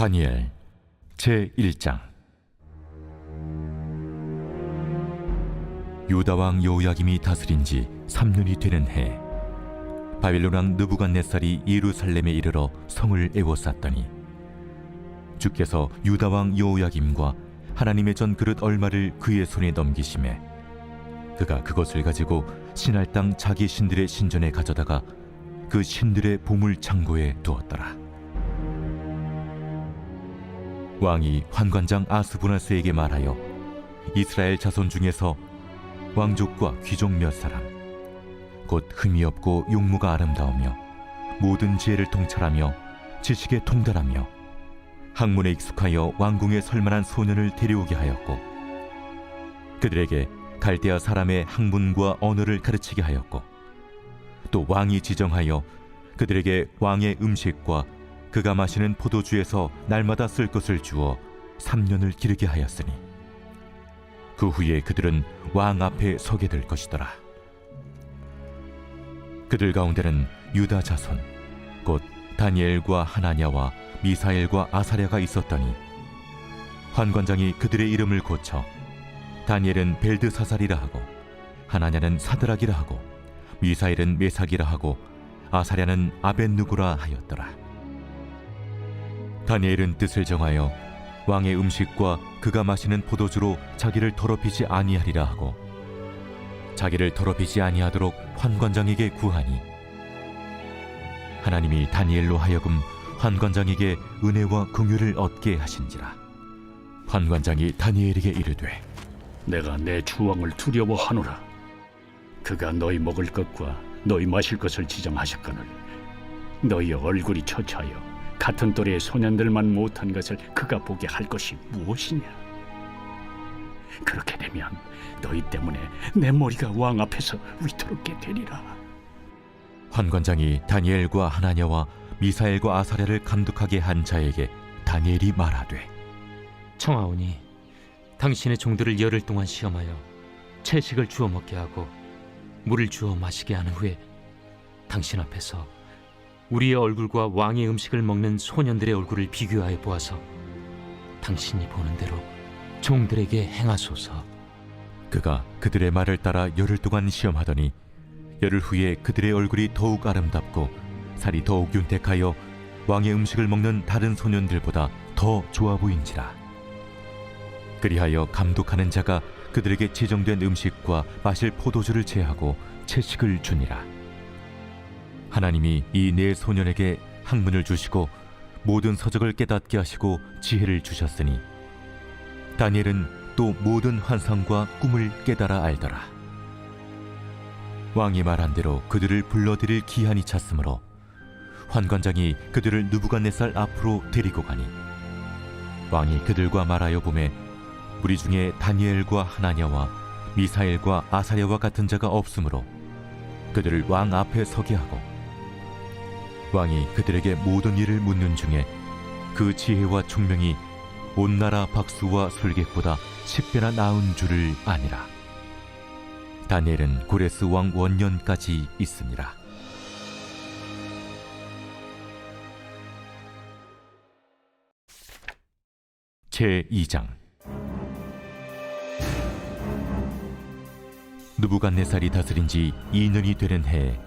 다니엘 제1장. 유다 왕 여호야김이 다스린 지 3년이 되는 해, 바빌론 왕 느부갓네살이 예루살렘에 이르러 성을 에워쌌더니 주께서 유다 왕 여호야김과 하나님의 전 그릇 얼마를 그의 손에 넘기심에 그가 그것을 가지고 신할 땅 자기 신들의 신전에 가져다가 그 신들의 보물 창고에 두었더라. 왕이 환관장 아스부나스에게 말하여 이스라엘 자손 중에서 왕족과 귀족 몇 사람, 곧 흠이 없고 용모가 아름다우며 모든 지혜를 통찰하며 지식에 통달하며 학문에 익숙하여 왕궁에 설만한 소년을 데려오게 하였고, 그들에게 갈대아 사람의 학문과 언어를 가르치게 하였고, 또 왕이 지정하여 그들에게 왕의 음식과 그가 마시는 포도주에서 날마다 쓸 것을 주어 3년을 기르게 하였으니 그 후에 그들은 왕 앞에 서게 될 것이더라. 그들 가운데는 유다 자손 곧 다니엘과 하나냐와 미사엘과 아사랴가 있었더니 환관장이 그들의 이름을 고쳐 다니엘은 벨드사살이라 하고 하나냐는 사드락이라 하고 미사엘은 메삭이라 하고 아사랴는 아벳누고라 하였더라. 다니엘은 뜻을 정하여 왕의 음식과 그가 마시는 포도주로 자기를 더럽히지 아니하리라 하고 자기를 더럽히지 아니하도록 환관장에게 구하니 하나님이 다니엘로 하여금 환관장에게 은혜와 긍휼을 얻게 하신지라. 환관장이 다니엘에게 이르되 내가 내 주왕을 두려워하노라. 그가 너희 먹을 것과 너희 마실 것을 지정하셨거늘 너희 얼굴이 처차하여 같은 또래의 소년들만 못한 것을 그가 보게 할 것이 무엇이냐? 그렇게 되면 너희 때문에 내 머리가 왕 앞에서 위태롭게 되리라. 환관장이 다니엘과 하나냐와 미사엘과 아사랴를 감독하게 한 자에게 다니엘이 말하되 청하오니 당신의 종들을 열흘 동안 시험하여 채식을 주어 먹게 하고 물을 주어 마시게 한 후에 당신 앞에서 우리의 얼굴과 왕의 음식을 먹는 소년들의 얼굴을 비교하여 보아서 당신이 보는 대로 종들에게 행하소서. 그가 그들의 말을 따라 열흘 동안 시험하더니 열흘 후에 그들의 얼굴이 더욱 아름답고 살이 더욱 윤택하여 왕의 음식을 먹는 다른 소년들보다 더 좋아 보인지라. 그리하여 감독하는 자가 그들에게 지정된 음식과 마실 포도주를 제하고 채식을 주니라. 하나님이 이 네 소년에게 학문을 주시고 모든 서적을 깨닫게 하시고 지혜를 주셨으니 다니엘은 또 모든 환상과 꿈을 깨달아 알더라. 왕이 말한 대로 그들을 불러들일 기한이 찼으므로 환관장이 그들을 느부갓네살 앞으로 데리고 가니 왕이 그들과 말하여 보매 우리 중에 다니엘과 하나냐와 미사엘과 아사랴와 같은 자가 없으므로 그들을 왕 앞에 서게 하고 왕이 그들에게 모든 일을 묻는 중에 그 지혜와 총명이 온 나라 박수와 술객보다 10배나 나은 줄을 아니라. 다니엘은 고레스 왕 원년까지 있으니라. 제2장. 느부갓네살이 다스린 지 2년이 되는 해에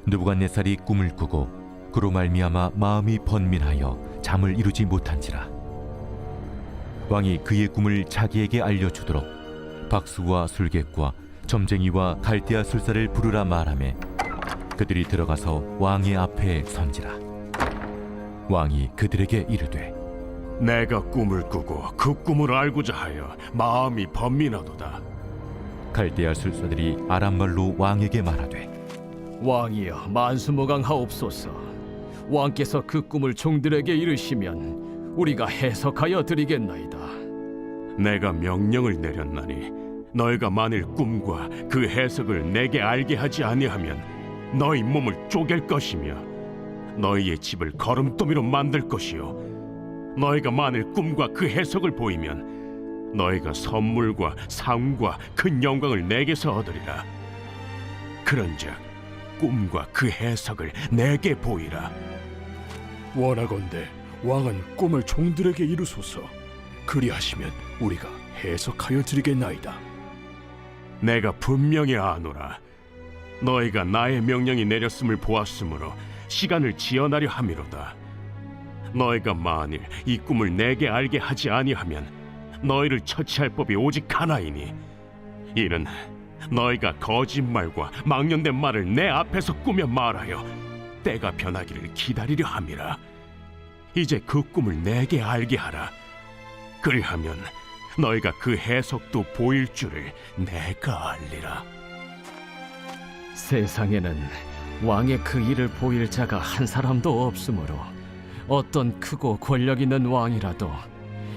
느부갓네살이 꿈을 꾸고 그로 말미암아 마음이 번민하여 잠을 이루지 못한지라. 왕이 그의 꿈을 자기에게 알려주도록 박수와 술객과 점쟁이와 갈대아 술사를 부르라 말하매 그들이 들어가서 왕의 앞에 선지라. 왕이 그들에게 이르되 내가 꿈을 꾸고 그 꿈을 알고자 하여 마음이 번민하도다. 갈대아 술사들이 아람말로 왕에게 말하되 왕이여 만수무강하옵소서. 왕께서 그 꿈을 종들에게 이르시면 우리가 해석하여 드리겠나이다. 내가 명령을 내렸나니 너희가 만일 꿈과 그 해석을 내게 알게 하지 아니하면 너희 몸을 쪼갤 것이며 너희의 집을 거름더미로 만들 것이요 너희가 만일 꿈과 그 해석을 보이면 너희가 선물과 상과 큰 영광을 내게서 얻으리라. 그런즉 꿈과 그 해석을 내게 보이라. 원하건대 왕은 꿈을 종들에게 이루소서. 그리하시면 우리가 해석하여 드리겠나이다. 내가 분명히 아노라. 너희가 나의 명령이 내렸음을 보았으므로 시간을 지연하려 함이로다. 너희가 만일 이 꿈을 내게 알게 하지 아니하면 너희를 처치할 법이 오직 하나이니, 이는 너희가 거짓말과 망령된 말을 내 앞에서 꾸며 말하여 때가 변하기를 기다리려 함이라. 이제 그 꿈을 내게 알게 하라. 그리하면 너희가 그 해석도 보일 줄을 내가 알리라. 세상에는 왕의 그 일을 보일 자가 한 사람도 없으므로 어떤 크고 권력 있는 왕이라도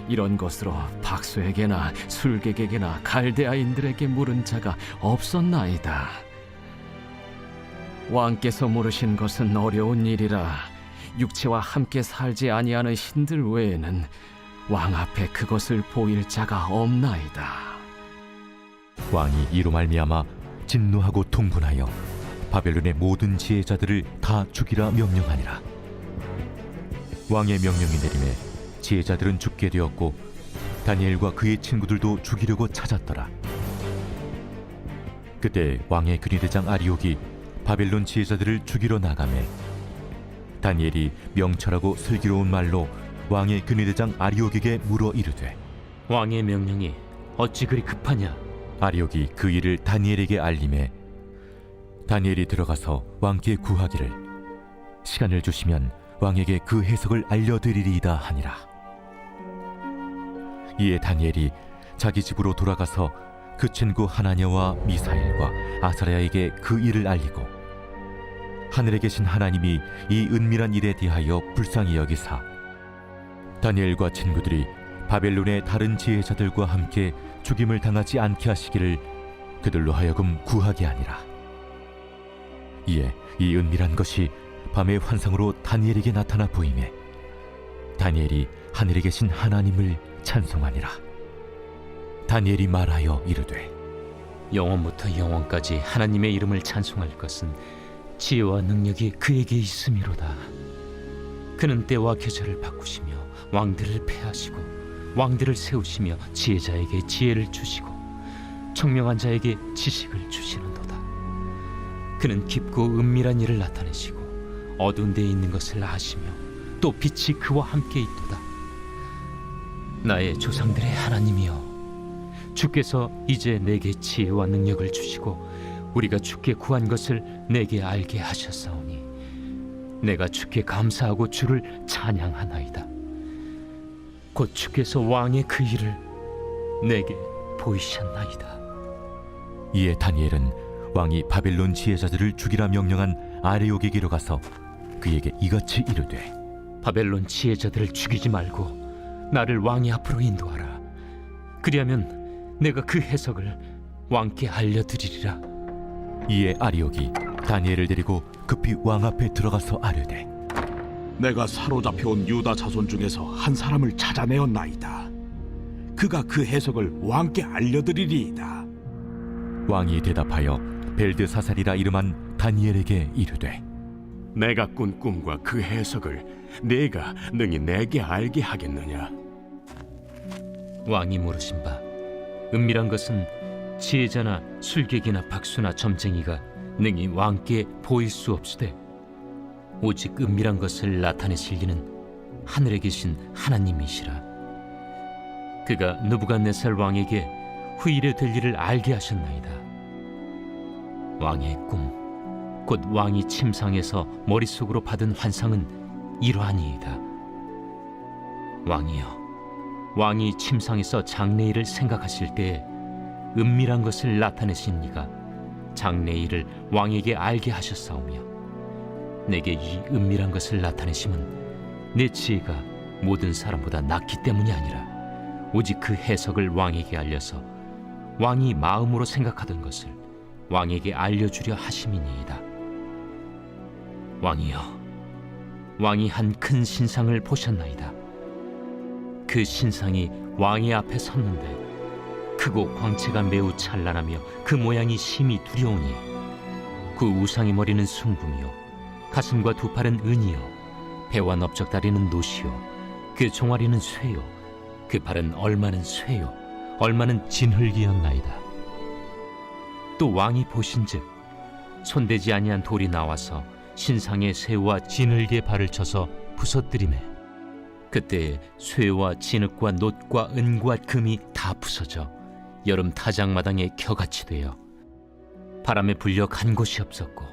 이런 것으로 박수에게나 술객에게나 갈대아인들에게 물은 자가 없었나이다. 왕께서 물으신 것은 어려운 일이라 육체와 함께 살지 아니하는 신들 외에는 왕 앞에 그것을 보일 자가 없나이다. 왕이 이로 말미암아 진노하고 통분하여 바벨론의 모든 지혜자들을 다 죽이라 명령하니라. 왕의 명령이 내림에 지혜자들은 죽게 되었고 다니엘과 그의 친구들도 죽이려고 찾았더라. 그때 왕의 근위대장 아리옥이 바벨론 지혜자들을 죽이러 나가매 다니엘이 명철하고 슬기로운 말로 왕의 근위대장 아리옥에게 물어 이르되, 왕의 명령이 어찌 그리 급하냐? 아리옥이 그 일을 다니엘에게 알림해 다니엘이 들어가서 왕께 구하기를 시간을 주시면 왕에게 그 해석을 알려드리리이다 하니라. 이에 다니엘이 자기 집으로 돌아가서 그 친구 하나냐와 미사엘과 아사랴에게 그 일을 알리고 하늘에 계신 하나님이 이 은밀한 일에 대하여 불쌍히 여기사 다니엘과 친구들이 바벨론의 다른 지혜자들과 함께 죽임을 당하지 않게 하시기를 그들로 하여금 구하게 하니라. 이에 이 은밀한 것이 밤의 환상으로 다니엘에게 나타나 보이매 다니엘이 하늘에 계신 하나님을 찬송하니라. 다니엘이 말하여 이르되, 영원부터 영원까지 하나님의 이름을 찬송할 것은 지혜와 능력이 그에게 있음이로다. 그는 때와 계절을 바꾸시며 왕들을 패하시고 왕들을 세우시며 지혜자에게 지혜를 주시고 청명한 자에게 지식을 주시는도다. 그는 깊고 은밀한 일을 나타내시고 어두운 데에 있는 것을 아시며 또 빛이 그와 함께 있도다. 나의 조상들의 하나님이여, 주께서 이제 내게 지혜와 능력을 주시고 우리가 주께 구한 것을 내게 알게 하셨사오니 내가 주께 감사하고 주를 찬양하나이다. 곧 주께서 왕의 그 일을 내게 보이셨나이다. 이에 다니엘은 왕이 바벨론 지혜자들을 죽이라 명령한 아리옥에게로 가서 그에게 이같이 이르되, 바벨론 지혜자들을 죽이지 말고 나를 왕의 앞으로 인도하라. 그리하면 내가 그 해석을 왕께 알려드리리라. 이에 아리옥이 다니엘을 데리고 급히 왕 앞에 들어가서 아뢰되, 내가 사로잡혀온 유다 자손 중에서 한 사람을 찾아내었나이다. 그가 그 해석을 왕께 알려드리리이다. 왕이 대답하여 벨드사살이라 이름한 다니엘에게 이르되, 내가 꾼 꿈과 그 해석을 네가 능히 내게 알게 하겠느냐? 왕이 물으신 바, 은밀한 것은 지혜자나 술객이나 박수나 점쟁이가 능히 왕께 보일 수 없으되 오직 은밀한 것을 나타내실 이는 하늘에 계신 하나님이시라. 그가 느부갓네살 왕에게 후일에 될 일을 알게 하셨나이다. 왕의 꿈, 곧 왕이 침상에서 머릿속으로 받은 환상은 이러하니이다. 왕이여, 왕이 침상에서 장래일을 생각하실 때에 은밀한 것을 나타내신 이가 장래일을 왕에게 알게 하셨사오며 내게 이 은밀한 것을 나타내심은 내 지혜가 모든 사람보다 낫기 때문이 아니라 오직 그 해석을 왕에게 알려서 왕이 마음으로 생각하던 것을 왕에게 알려주려 하심이니이다. 왕이여, 왕이 한 큰 신상을 보셨나이다. 그 신상이 왕의 앞에 섰는데 크고 광채가 매우 찬란하며 그 모양이 심히 두려우니 그 우상의 머리는 순금이요 가슴과 두 팔은 은이요 배와 넓적다리는 노시요 그 종아리는 쇠요, 그 발은 얼마는 쇠요, 얼마는 진흙이었나이다. 또 왕이 보신즉 손대지 아니한 돌이 나와서 신상의 쇠와 진흙의 발을 쳐서 부서뜨리매 그때 쇠와 진흙과 놋과 은과 금이 다 부서져 여름 타작마당에 겨같이 되어 바람에 불려 간 곳이 없었고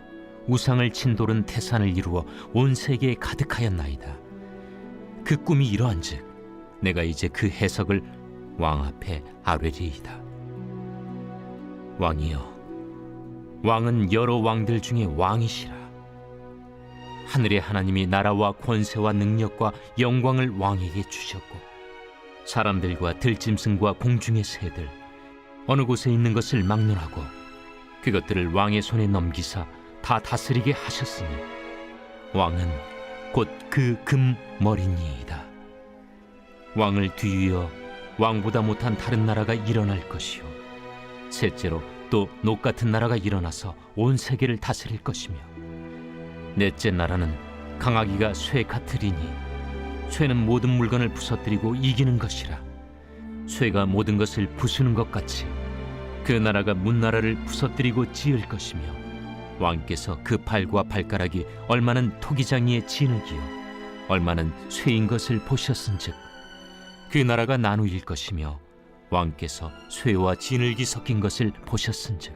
우상을 친 돌은 태산을 이루어 온 세계에 가득하였나이다. 그 꿈이 이러한즉 내가 이제 그 해석을 왕 앞에 아뢰리이다. 왕이여, 왕은 여러 왕들 중에 왕이시라. 하늘의 하나님이 나라와 권세와 능력과 영광을 왕에게 주셨고 사람들과 들짐승과 공중의 새들 어느 곳에 있는 것을 막론하고 그것들을 왕의 손에 넘기사 다 다스리게 하셨으니 왕은 곧 그 금머리니이다. 왕을 뒤이어 왕보다 못한 다른 나라가 일어날 것이요 셋째로 또 녹 같은 나라가 일어나서 온 세계를 다스릴 것이며 넷째 나라는 강하기가 쇠 같으리니 쇠는 모든 물건을 부서뜨리고 이기는 것이라. 쇠가 모든 것을 부수는 것 같이 그 나라가 문나라를 부서뜨리고 지을 것이며 왕께서 그 팔과 발가락이 얼마는 토기장이의 진흙이요 얼마는 쇠인 것을 보셨은즉 그 나라가 나누일 것이며 왕께서 쇠와 진흙이 섞인 것을 보셨은즉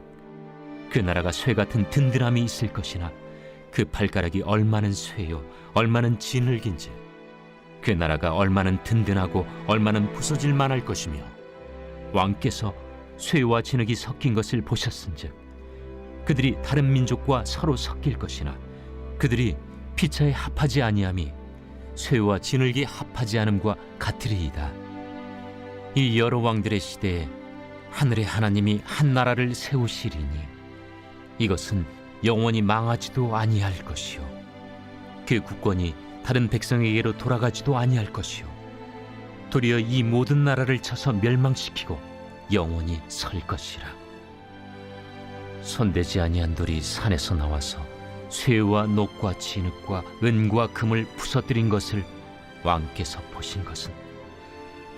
그 나라가 쇠 같은 든든함이 있을 것이나 그 발가락이 얼마는 쇠요 얼마는 진흙인지 그 나라가 얼마는 든든하고 얼마는 부서질 만할 것이며 왕께서 쇠와 진흙이 섞인 것을 보셨은즉 그들이 다른 민족과 서로 섞일 것이나 그들이 피차에 합하지 아니함이 쇠와 진흙이 합하지 않음과 같으리이다. 이 여러 왕들의 시대에 하늘의 하나님이 한 나라를 세우시리니 이것은 영원히 망하지도 아니할 것이요 그 국권이 다른 백성에게로 돌아가지도 아니할 것이요 도리어 이 모든 나라를 쳐서 멸망시키고 영원히 설 것이라. 손대지 아니한 돌이 산에서 나와서 쇠와 녹과 진흙과 은과 금을 부서뜨린 것을 왕께서 보신 것은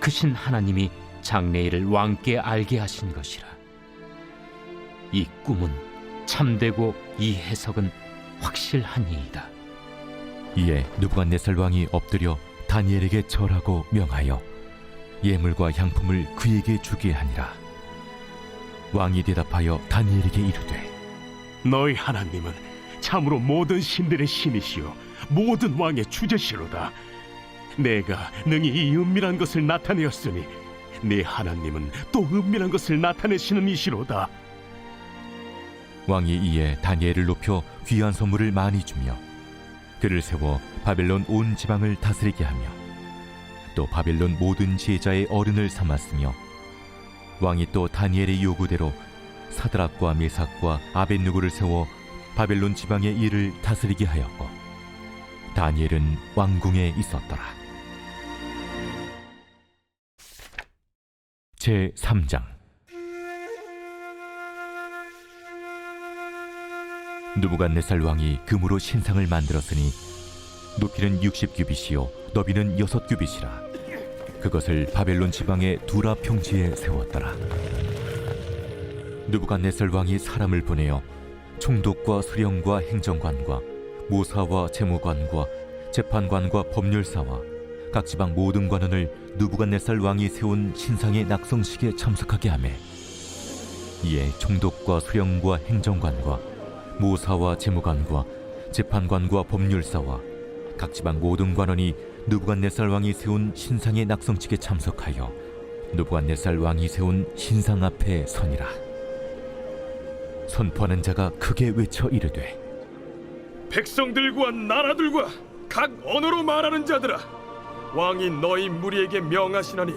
크신 하나님이 장래일을 왕께 알게 하신 것이라. 이 꿈은 참되고 이 해석은 확실하니이다. 이에 느부갓네살 왕이 엎드려 다니엘에게 절하고 명하여 예물과 향품을 그에게 주게 하니라. 왕이 대답하여 다니엘에게 이르되 너희 하나님은 참으로 모든 신들의 신이시요 모든 왕의 주제시로다. 내가 능히 이 은밀한 것을 나타내었으니 네 하나님은 또 은밀한 것을 나타내시는 이시로다. 왕이 이에 다니엘을 높여 귀한 선물을 많이 주며 그를 세워 바벨론 온 지방을 다스리게 하며 또 바벨론 모든 지혜자의 어른을 삼았으며 왕이 또 다니엘의 요구대로 사드락과 메삭과 아벳느고를 세워 바벨론 지방의 일을 다스리게 하였고 다니엘은 왕궁에 있었더라. 제3장. 느부갓네살 왕이 금으로 신상을 만들었으니 높이는 60규빗이요 너비는 6규빗이라. 그것을 바벨론 지방의 두라 평지에 세웠더라. 느부갓네살 왕이 사람을 보내어 총독과 수령과 행정관과 모사와 재무관과 재판관과 법률사와 각 지방 모든 관원을 느부갓네살 왕이 세운 신상의 낙성식에 참석하게 하매 이에 총독과 수령과 행정관과 모사와 재무관과 재판관과 법률사와 각 지방 모든 관원이 느부갓네살 왕이 세운 신상의 낙성식에 참석하여 느부갓네살 왕이 세운 신상 앞에 서니라. 선포하는 자가 크게 외쳐 이르되 백성들과 나라들과 각 언어로 말하는 자들아, 왕이 너희 무리에게 명하시나니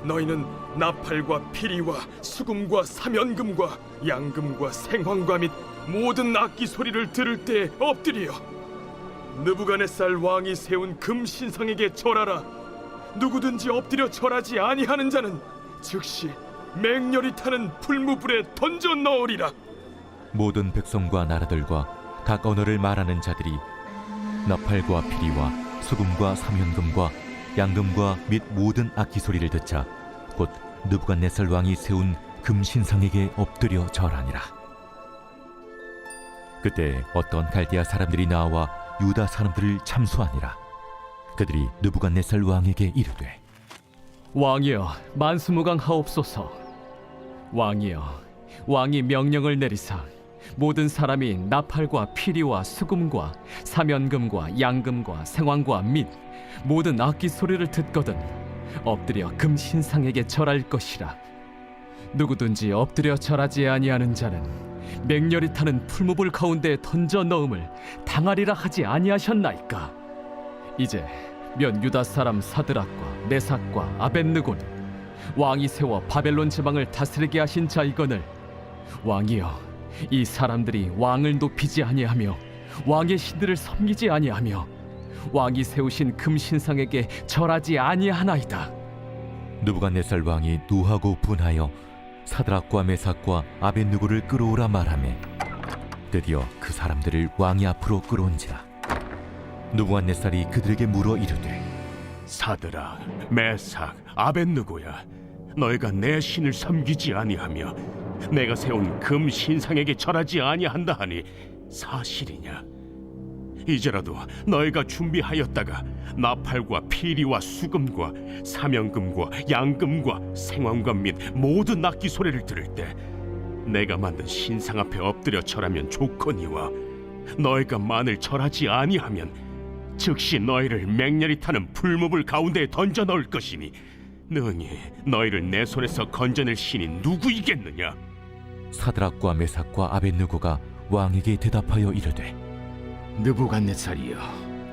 너희는 나팔과 피리와 수금과 사면금과 양금과 생황과 및 모든 악기 소리를 들을 때에 엎드리어 느부갓네살 왕이 세운 금 신상에게 절하라. 누구든지 엎드려 절하지 아니하는 자는 즉시 맹렬히 타는 풀무불에 던져 넣으리라. 모든 백성과 나라들과 각 언어를 말하는 자들이 나팔과 피리와 수금과 사면금과 양금과 및 모든 악기 소리를 듣자 곧 느부갓네살 왕이 세운 금신상에게 엎드려 절하니라. 그때 어떤 갈대아 사람들이 나와 유다 사람들을 참수하니라. 그들이 느부갓네살 왕에게 이르되 왕이여 만수무강하옵소서. 왕이여 왕이 명령을 내리사 모든 사람이 나팔과 피리와 수금과 사면금과 양금과 생황과 및 모든 악기 소리를 듣거든 엎드려 금신상에게 절할 것이라. 누구든지 엎드려 절하지 아니하는 자는 맹렬히 타는 풀무불 가운데 던져 넣음을 당하리라 하지 아니하셨나이까. 이제 면 유다 사람 사드락과 메삭과 아벳느고는 왕이 세워 바벨론 지방을 다스리게 하신 자이거늘 왕이여 이 사람들이 왕을 높이지 아니하며 왕의 신들을 섬기지 아니하며 왕이 세우신 금신상에게 절하지 아니하나이다. 느부갓네살 왕이 노하고 분하여 사드락과 메삭과 아벳느고를 끌어오라 말하매 드디어 그 사람들을 왕이 앞으로 끌어온지라. 느부갓네살이 그들에게 물어 이르되 사드락, 메삭, 아벳느고야, 너희가 내 신을 섬기지 아니하며 내가 세운 금 신상에게 절하지 아니한다 하니 사실이냐? 이제라도 너희가 준비하였다가 나팔과 피리와 수금과 사면금과 양금과 생황금 및 모든 악기 소리를 들을 때 내가 만든 신상 앞에 엎드려 절하면 좋거니와 너희가 만일 절하지 아니하면 즉시 너희를 맹렬히 타는 풀무불 가운데에 던져 넣을 것이니 능히 너희를 내 손에서 건져낼 신이 누구이겠느냐? 사드락과 메삭과 아벳느고가 왕에게 대답하여 이르되 느부갓네살이여,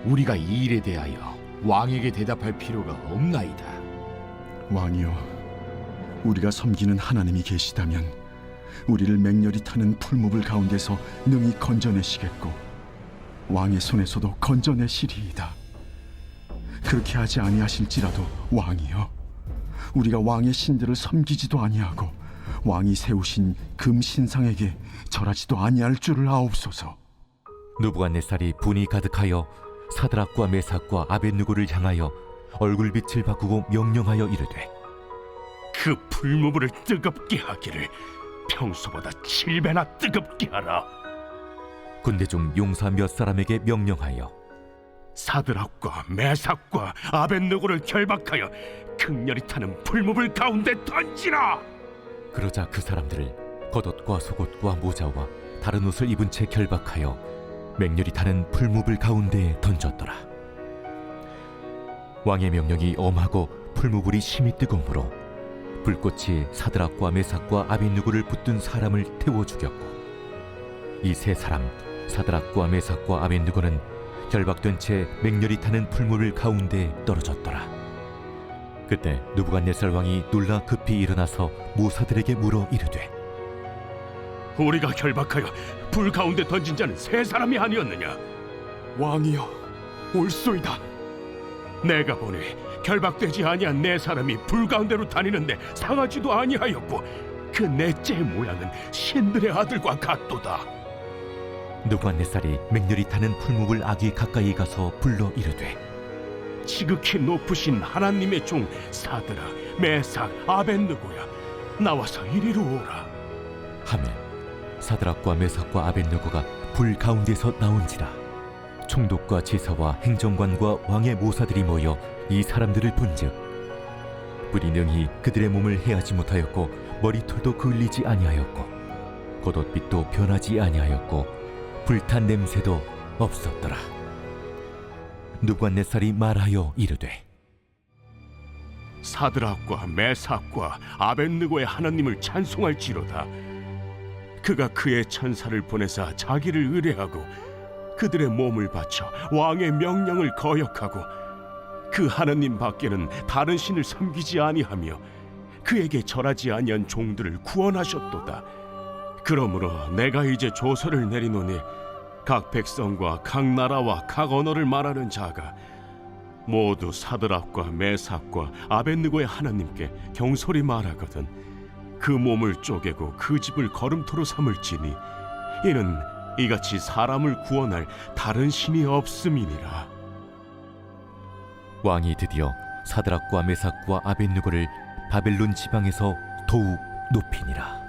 우리가 이 일에 대하여 왕에게 대답할 필요가 없나이다. 왕이여, 우리가 섬기는 하나님이 계시다면 우리를 맹렬히 타는 풀무불 가운데서 능히 건져내시겠고 왕의 손에서도 건져내시리이다. 그렇게 하지 아니하실지라도 왕이여, 우리가 왕의 신들을 섬기지도 아니하고 왕이 세우신 금신상에게 절하지도 아니할 줄을 아옵소서. 느부갓네살이 분이 가득하여 사드락과 메삭과 아벳느고를 향하여 얼굴빛을 바꾸고 명령하여 이르되 그 풀무불을 뜨겁게 하기를 평소보다 7배나 뜨겁게 하라. 군대 중 용사 몇 사람에게 명령하여 사드락과 메삭과 아벳느고를 결박하여 극렬히 타는 풀무불 가운데 던지라. 그러자 그 사람들을 겉옷과 속옷과 모자와 다른 옷을 입은 채 결박하여 맹렬히 타는 풀무불 가운데에 던졌더라. 왕의 명령이 엄하고 풀무불이 심히 뜨거우므로 불꽃이 사드락과 메삭과 아벳느고를 붙든 사람을 태워 죽였고 이 세 사람 사드락과 메삭과 아벳느고는 결박된 채 맹렬히 타는 풀무불 가운데에 떨어졌더라. 그때 느부갓네살 왕이 놀라 급히 일어나서 모사들에게 물어 이르되 우리가 결박하여 불 가운데 던진 자는 세 사람이 아니었느냐? 왕이여, 옳소이다. 내가 보니 결박되지 아니한 네 사람이 불 가운데로 다니는데 상하지도 아니하였고 그 넷째 모양은 신들의 아들과 같도다. 느부갓네살이 맹렬히 타는 풀무불 아귀 가까이 가서 불러 이르되 지극히 높으신 하나님의 종 사드락, 메삭, 아벳느고야, 나와서 이리로 오라. 하매 사드락과 메삭과 아벳느고가 불 가운데서 나온지라. 총독과 제사와 행정관과 왕의 모사들이 모여 이 사람들을 본즉 불이 능히 그들의 몸을 해하지 못하였고 머리털도 그을리지 아니하였고 겉옷빛도 변하지 아니하였고 불탄 냄새도 없었더라. 느부갓네살이 말하여 이르되 사드락과 메삭과 아벳느고의 하나님을 찬송할지로다. 그가 그의 천사를 보내사 자기를 의뢰하고 그들의 몸을 바쳐 왕의 명령을 거역하고 그 하나님 밖에는 다른 신을 섬기지 아니하며 그에게 절하지 아니한 종들을 구원하셨도다. 그러므로 내가 이제 조서를 내리노니 각 백성과 각 나라와 각 언어를 말하는 자가 모두 사드락과 메삭과 아벳느고의 하나님께 경솔히 말하거든 그 몸을 쪼개고 그 집을 거름토로 삼을지니 이는 이같이 사람을 구원할 다른 신이 없음이니라. 왕이 드디어 사드락과 메삭과 아벳느고를 바벨론 지방에서 더욱 높이니라.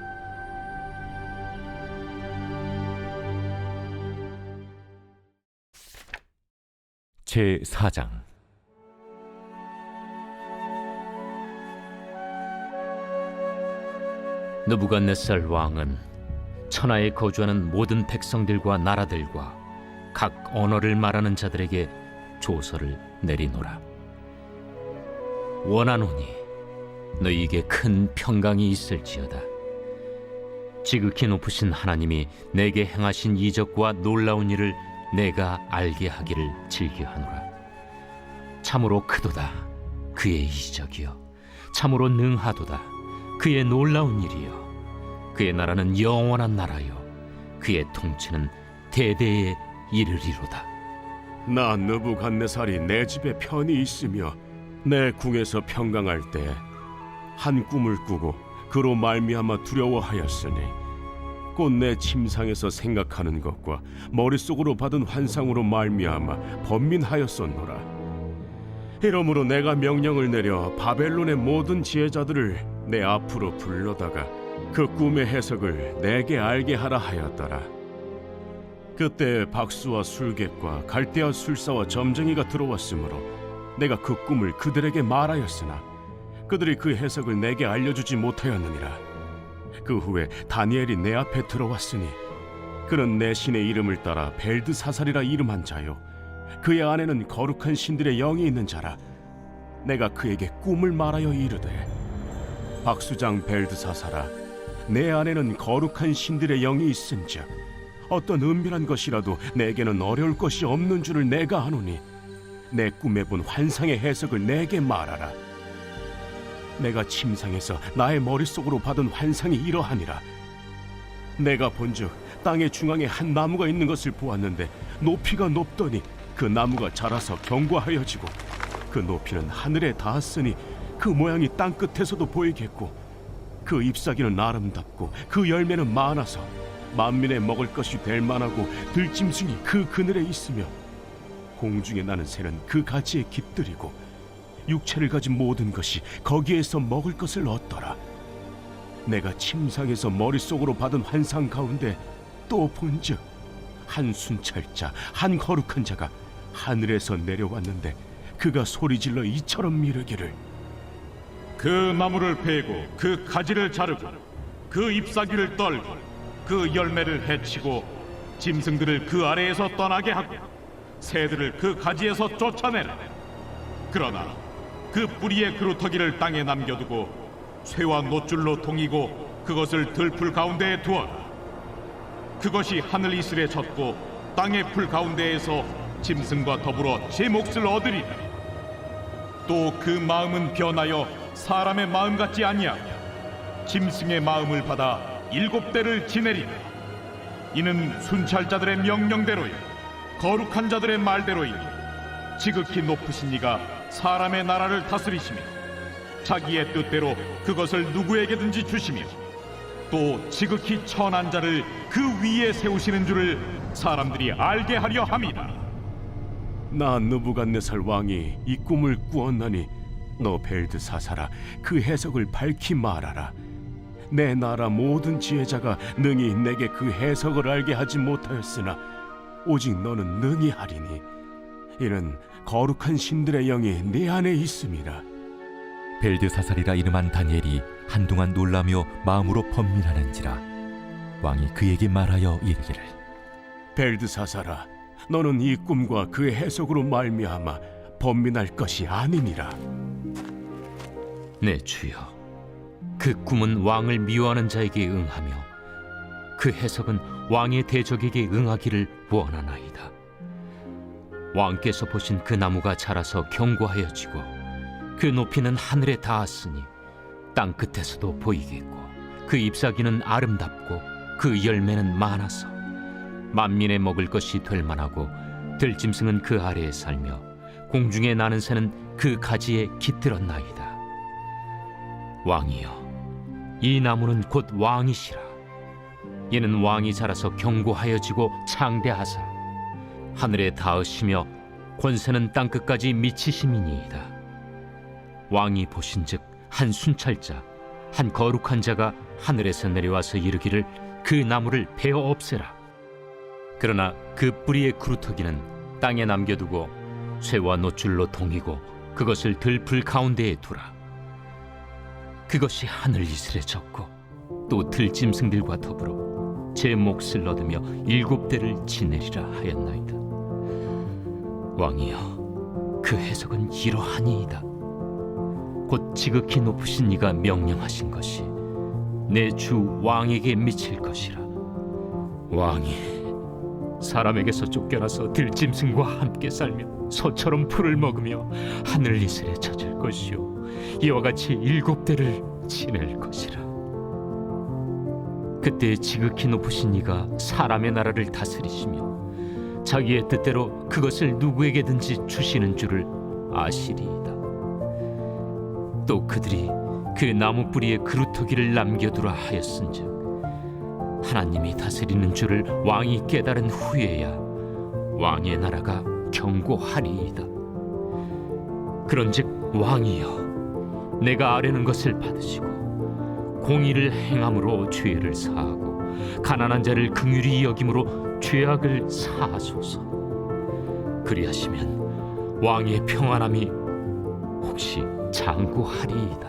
제 4장. 느부갓네살 왕은 천하에 거주하는 모든 백성들과 나라들과 각 언어를 말하는 자들에게 조서를 내리노라. 원하노니 너희에게 큰 평강이 있을지어다. 지극히 높으신 하나님이 내게 행하신 이적과 놀라운 일을 내가 알게 하기를 즐겨하노라. 참으로 크도다 그의 이적이요, 참으로 능하도다 그의 놀라운 일이요. 그의 나라는 영원한 나라요, 그의 통치는 대대에 이르리로다. 나 느부갓네살이 내 집에 편히 있으며 내 궁에서 평강할 때 한 꿈을 꾸고 그로 말미암아 두려워하였으니 곧 내 침상에서 생각하는 것과 머릿속으로 받은 환상으로 말미암아 번민하였었노라. 이러므로 내가 명령을 내려 바벨론의 모든 지혜자들을 내 앞으로 불러다가 그 꿈의 해석을 내게 알게 하라 하였더라. 그때 박수와 술객과 갈대아 술사와 점쟁이가 들어왔으므로 내가 그 꿈을 그들에게 말하였으나 그들이 그 해석을 내게 알려주지 못하였느니라. 그 후에 다니엘이 내 앞에 들어왔으니 그는 내 신의 이름을 따라 벨드사살이라 이름한 자요, 그의 안에는 거룩한 신들의 영이 있는 자라. 내가 그에게 꿈을 말하여 이르되, 박수장 벨드사살아, 내 안에는 거룩한 신들의 영이 있은즉 어떤 은밀한 것이라도 내게는 어려울 것이 없는 줄을 내가 아노니 내 꿈에 본 환상의 해석을 내게 말하라. 내가 침상에서 나의 머릿속으로 받은 환상이 이러하니라. 내가 본즉 땅의 중앙에 한 나무가 있는 것을 보았는데 높이가 높더니 그 나무가 자라서 견고하여지고 그 높이는 하늘에 닿았으니 그 모양이 땅 끝에서도 보이겠고 그 잎사귀는 아름답고 그 열매는 많아서 만민의 먹을 것이 될 만하고 들짐승이 그 그늘에 있으며 공중에 나는 새는 그 가지에 깃들이고 육체를 가진 모든 것이 거기에서 먹을 것을 얻더라. 내가 침상에서 머릿속으로 받은 환상 가운데 또 본즉 한 순찰자, 한 거룩한 자가 하늘에서 내려왔는데 그가 소리질러 이처럼 이르기를, 그 나무를 베고 그 가지를 자르고 그 잎사귀를 떨고 그 열매를 해치고 짐승들을 그 아래에서 떠나게 하고 새들을 그 가지에서 쫓아내라. 그러나 그 뿌리의 그루터기를 땅에 남겨두고 쇠와 노줄로 동이고 그것을 들풀 가운데에 두어라. 그것이 하늘 이슬에 젖고 땅의 풀 가운데에서 짐승과 더불어 제 몫을 얻으리라. 또 그 마음은 변하여 사람의 마음 같지 아니하며 짐승의 마음을 받아 7대를 지내리라. 이는 순찰자들의 명령대로요 거룩한 자들의 말대로이니 지극히 높으신 이가 사람의 나라를 다스리시며 자기의 뜻대로 그것을 누구에게든지 주시며 또 지극히 천한 자를 그 위에 세우시는 줄을 사람들이 알게 하려 함이다. 나 느부갓네살 왕이 이 꿈을 꾸었나니 너 벨드사살아, 그 해석을 밝히 말하라. 내 나라 모든 지혜자가 능히 내게 그 해석을 알게 하지 못하였으나 오직 너는 능히 하리니 이는 거룩한 신들의 영이 네 안에 있음이라. 벨드사살이라 이름한 다니엘이 한동안 놀라며 마음으로 번민하는지라. 왕이 그에게 말하여 이르기를, 벨드사살아, 너는 이 꿈과 그 해석으로 말미암아 번민할 것이 아니니라. 내 주여, 그 꿈은 왕을 미워하는 자에게 응하며 그 해석은 왕의 대적에게 응하기를 원하나이다. 왕께서 보신 그 나무가 자라서 견고하여지고 그 높이는 하늘에 닿았으니 땅 끝에서도 보이겠고 그 잎사귀는 아름답고 그 열매는 많아서 만민의 먹을 것이 될 만하고 들짐승은 그 아래에 살며 공중에 나는 새는 그 가지에 깃들었나이다. 왕이여, 이 나무는 곧 왕이시라. 이는 왕이 자라서 견고하여지고 창대하사 하늘에 닿으시며 권세는 땅끝까지 미치심이니이다. 왕이 보신즉 한 순찰자 한 거룩한 자가 하늘에서 내려와서 이르기를 그 나무를 베어 없애라. 그러나 그 뿌리의 그루터기는 땅에 남겨두고 쇠와 노줄로 동이고 그것을 들풀 가운데에 두라. 그것이 하늘 이슬에 젖고 또 들짐승들과 더불어 제 몫을 얻으며 7대를 지내리라 하였나이다. 왕이여, 그 해석은 이러하니이다. 곧 지극히 높으신 이가 명령하신 것이 내 주 왕에게 미칠 것이라. 왕이 사람에게서 쫓겨나서 들짐승과 함께 살며 소처럼 풀을 먹으며 하늘 이슬에 젖을 것이요 이와 같이 7대를 지낼 것이라. 그때 지극히 높으신 이가 사람의 나라를 다스리시며 자기의 뜻대로 그것을 누구에게든지 주시는 줄을 아시리이다. 또 그들이 그 나무 뿌리에 그루터기를 남겨두라 하였은즉 하나님이 다스리는 줄을 왕이 깨달은 후에야 왕의 나라가 견고하리이다. 그런즉 왕이여, 내가 아뢰는 것을 받으시고 공의를 행함으로 죄를 사하고 가난한 자를 긍휼히 여김으로 죄악을 사하소서. 그리하시면 왕의 평안함이 혹시 장구하리이다.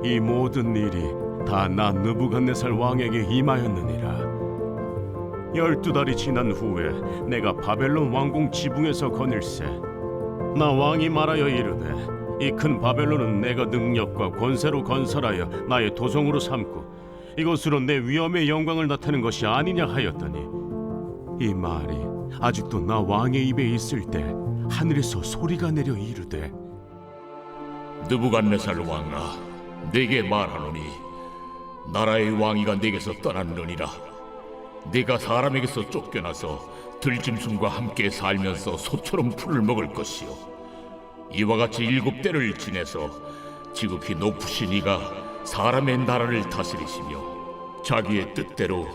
이 모든 일이 다 나 느부갓네살 왕에게 임하였느니라. 12달이 지난 후에 내가 바벨론 왕궁 지붕에서 거닐세. 나 왕이 말하여 이르되 이 큰 바벨론은 내가 능력과 권세로 건설하여 나의 도성으로 삼고 이것으로 내 위엄의 영광을 나타낸 것이 아니냐 하였더니 이 말이 아직도 나 왕의 입에 있을 때 하늘에서 소리가 내려 이르되 느부갓네살 왕아, 네게 말하노니 나라의 왕위가 네게서 떠났느니라. 네가 사람에게서 쫓겨나서 들짐승과 함께 살면서 소처럼 풀을 먹을 것이요 이와 같이 7대를 지내서 지극히 높으신 이가 사람의 나라를 다스리시며 자기의 뜻대로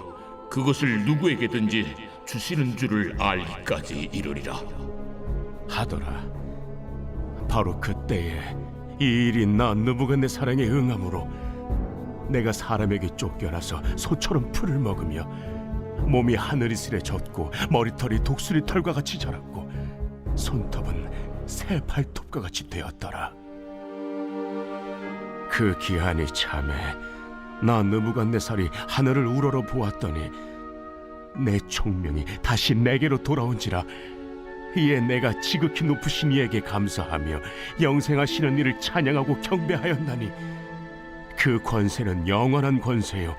그것을 누구에게든지 주시는 줄을 알기까지 이르리라 하더라. 바로 그때에 이 일이 나 느부갓네살에게 응함으로 내가 사람에게 쫓겨나서 소처럼 풀을 먹으며 몸이 하늘이슬에 젖고 머리털이 독수리 털과 같이 자랐고 손톱은 새 발톱과 같이 되었더라. 그 기한이 참에 나 느부갓네살이 하늘을 우러러 보았더니 내 총명이 다시 내게로 돌아온지라. 이에 내가 지극히 높으신 이에게 감사하며 영생하시는 이를 찬양하고 경배하였나니 그 권세는 영원한 권세요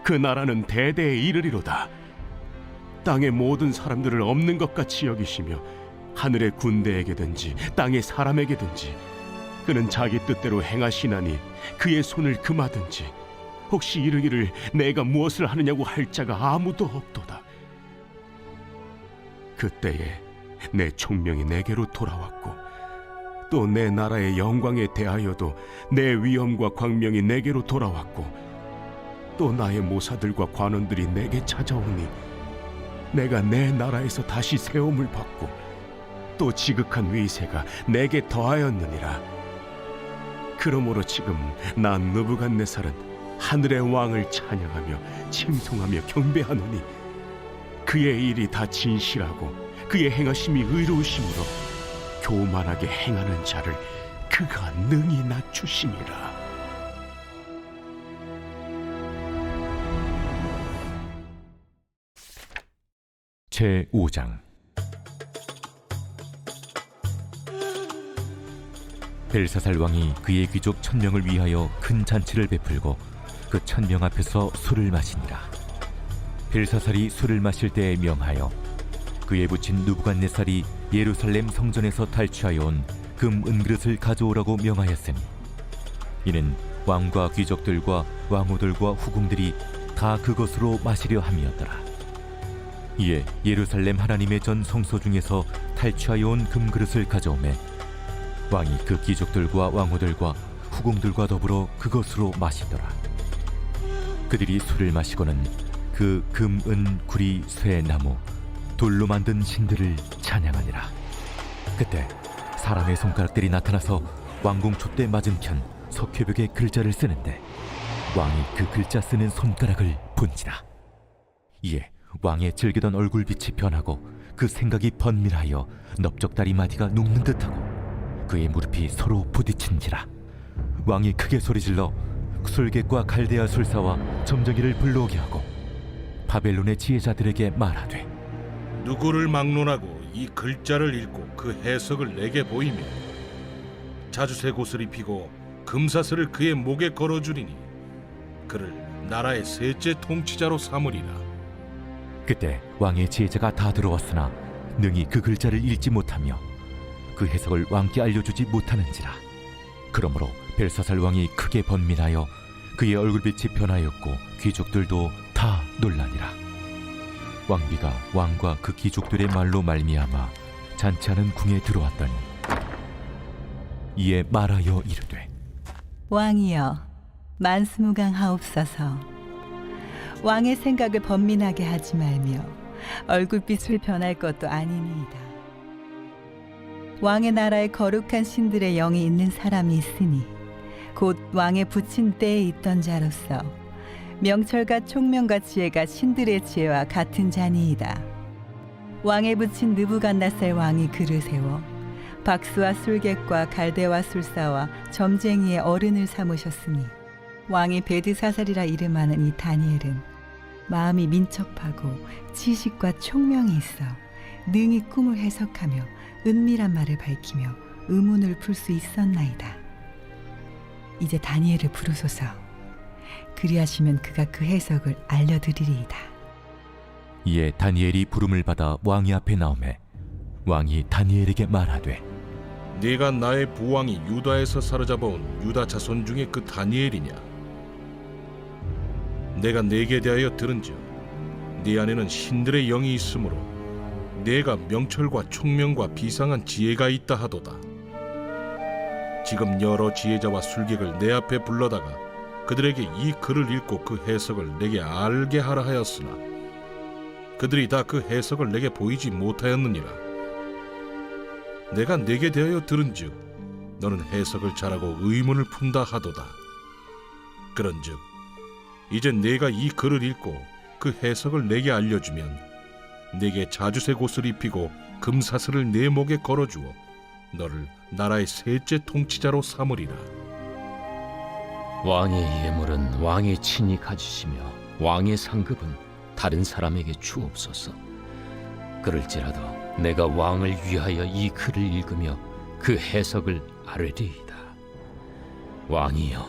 그 나라는 대대에 이르리로다. 땅의 모든 사람들을 없는 것 같이 여기시며 하늘의 군대에게든지 땅의 사람에게든지 그는 자기 뜻대로 행하시나니 그의 손을 금하든지 혹시 이르기를 내가 무엇을 하느냐고 할 자가 아무도 없도다. 그때에 내 총명이 내게로 돌아왔고 또 내 나라의 영광에 대하여도 내 위엄과 광명이 내게로 돌아왔고 또 나의 모사들과 관원들이 내게 찾아오니 내가 내 나라에서 다시 세움을 받고 또 지극한 위세가 내게 더하였느니라. 그러므로 지금 나 느부갓네살은 하늘의 왕을 찬양하며 칭송하며 경배하노니 그의 일이 다 진실하고 그의 행하심이 의로우심으로 교만하게 행하는 자를 그가 능히 낮추심이라. 제5장. 벨사살 왕이 그의 귀족 1000명을 위하여 큰 잔치를 베풀고 그 1000명 앞에서 술을 마시니라. 벨사살이 술을 마실 때에 명하여 그의 부친 느부갓네살이 예루살렘 성전에서 탈취하여 온 금 은그릇을 가져오라고 명하였으니 이는 왕과 귀족들과 왕후들과 후궁들이 다 그것으로 마시려 함이었더라. 이에 예루살렘 하나님의 전 성소 중에서 탈취하여 온 금그릇을 가져오매 왕이 그 귀족들과 왕후들과 후궁들과 더불어 그것으로 마시더라. 그들이 술을 마시고는 그 금, 은, 구리, 쇠, 나무, 돌로 만든 신들을 찬양하니라. 그때 사람의 손가락들이 나타나서 왕궁 촛대 맞은편 석회벽에 글자를 쓰는데 왕이 그 글자 쓰는 손가락을 본지라. 이에 왕의 즐기던 얼굴빛이 변하고 그 생각이 번민하여 넓적다리 마디가 눕는 듯하고 그의 무릎이 서로 부딪힌지라. 왕이 크게 소리질러 술객과 갈대아 술사와 점쟁이를 불러오게 하고 바벨론의 지혜자들에게 말하되, 누구를 막론하고 이 글자를 읽고 그 해석을 내게 보이며 자주색 옷을 입히고 금사슬을 그의 목에 걸어주리니 그를 나라의 셋째 통치자로 삼으리라. 그때 왕의 지혜자가 다 들어왔으나 능히 그 글자를 읽지 못하며 그 해석을 왕께 알려주지 못하는지라. 그러므로 벨사살 왕이 크게 번민하여 그의 얼굴빛이 변하였고 귀족들도 다 놀라니라. 왕비가 왕과 그 귀족들의 말로 말미암아 잔치하는 궁에 들어왔더니 이에 말하여 이르되, 왕이여, 만수무강하옵소서. 왕의 생각을 번민하게 하지 말며 얼굴빛을 변할 것도 아니니이다. 왕의 나라에 거룩한 신들의 영이 있는 사람이 있으니 곧 왕의 붙인 때에 있던 자로서 명철과 총명과 지혜가 신들의 지혜와 같은 자니이다. 왕에 붙인 느부갓네살 왕이 그를 세워 박수와 술객과 갈대와 술사와 점쟁이의 어른을 삼으셨으니 왕이 베드사살이라 이름하는 이 다니엘은 마음이 민첩하고 지식과 총명이 있어 능히 꿈을 해석하며 은밀한 말을 밝히며 의문을 풀 수 있었나이다. 이제 다니엘을 부르소서. 그리하시면 그가 그 해석을 알려드리리이다. 이에 다니엘이 부름을 받아 왕이 앞에 나오매 왕이 다니엘에게 말하되, 네가 나의 부왕이 유다에서 사로잡아온 유다 자손 중에 그 다니엘이냐? 내가 네게 대하여 들은즉 네 안에는 신들의 영이 있으므로 네가 명철과 총명과 비상한 지혜가 있다 하도다. 지금 여러 지혜자와 술객을 내 앞에 불러다가 그들에게 이 글을 읽고 그 해석을 내게 알게 하라 하였으나 그들이 다 그 해석을 내게 보이지 못하였느니라. 내가 네게 대하여 들은즉 너는 해석을 잘하고 의문을 푼다 하도다. 그런즉 이제 네가 이 글을 읽고 그 해석을 내게 알려주면 네게 자주색 옷을 입히고 금사슬을 내 목에 걸어주어 너를 나라의 셋째 통치자로 삼으리라. 왕의 예물은 왕의 친히 가지시며 왕의 상급은 다른 사람에게 주옵소서. 그럴지라도 내가 왕을 위하여 이 글을 읽으며 그 해석을 아뢰리이다. 왕이여,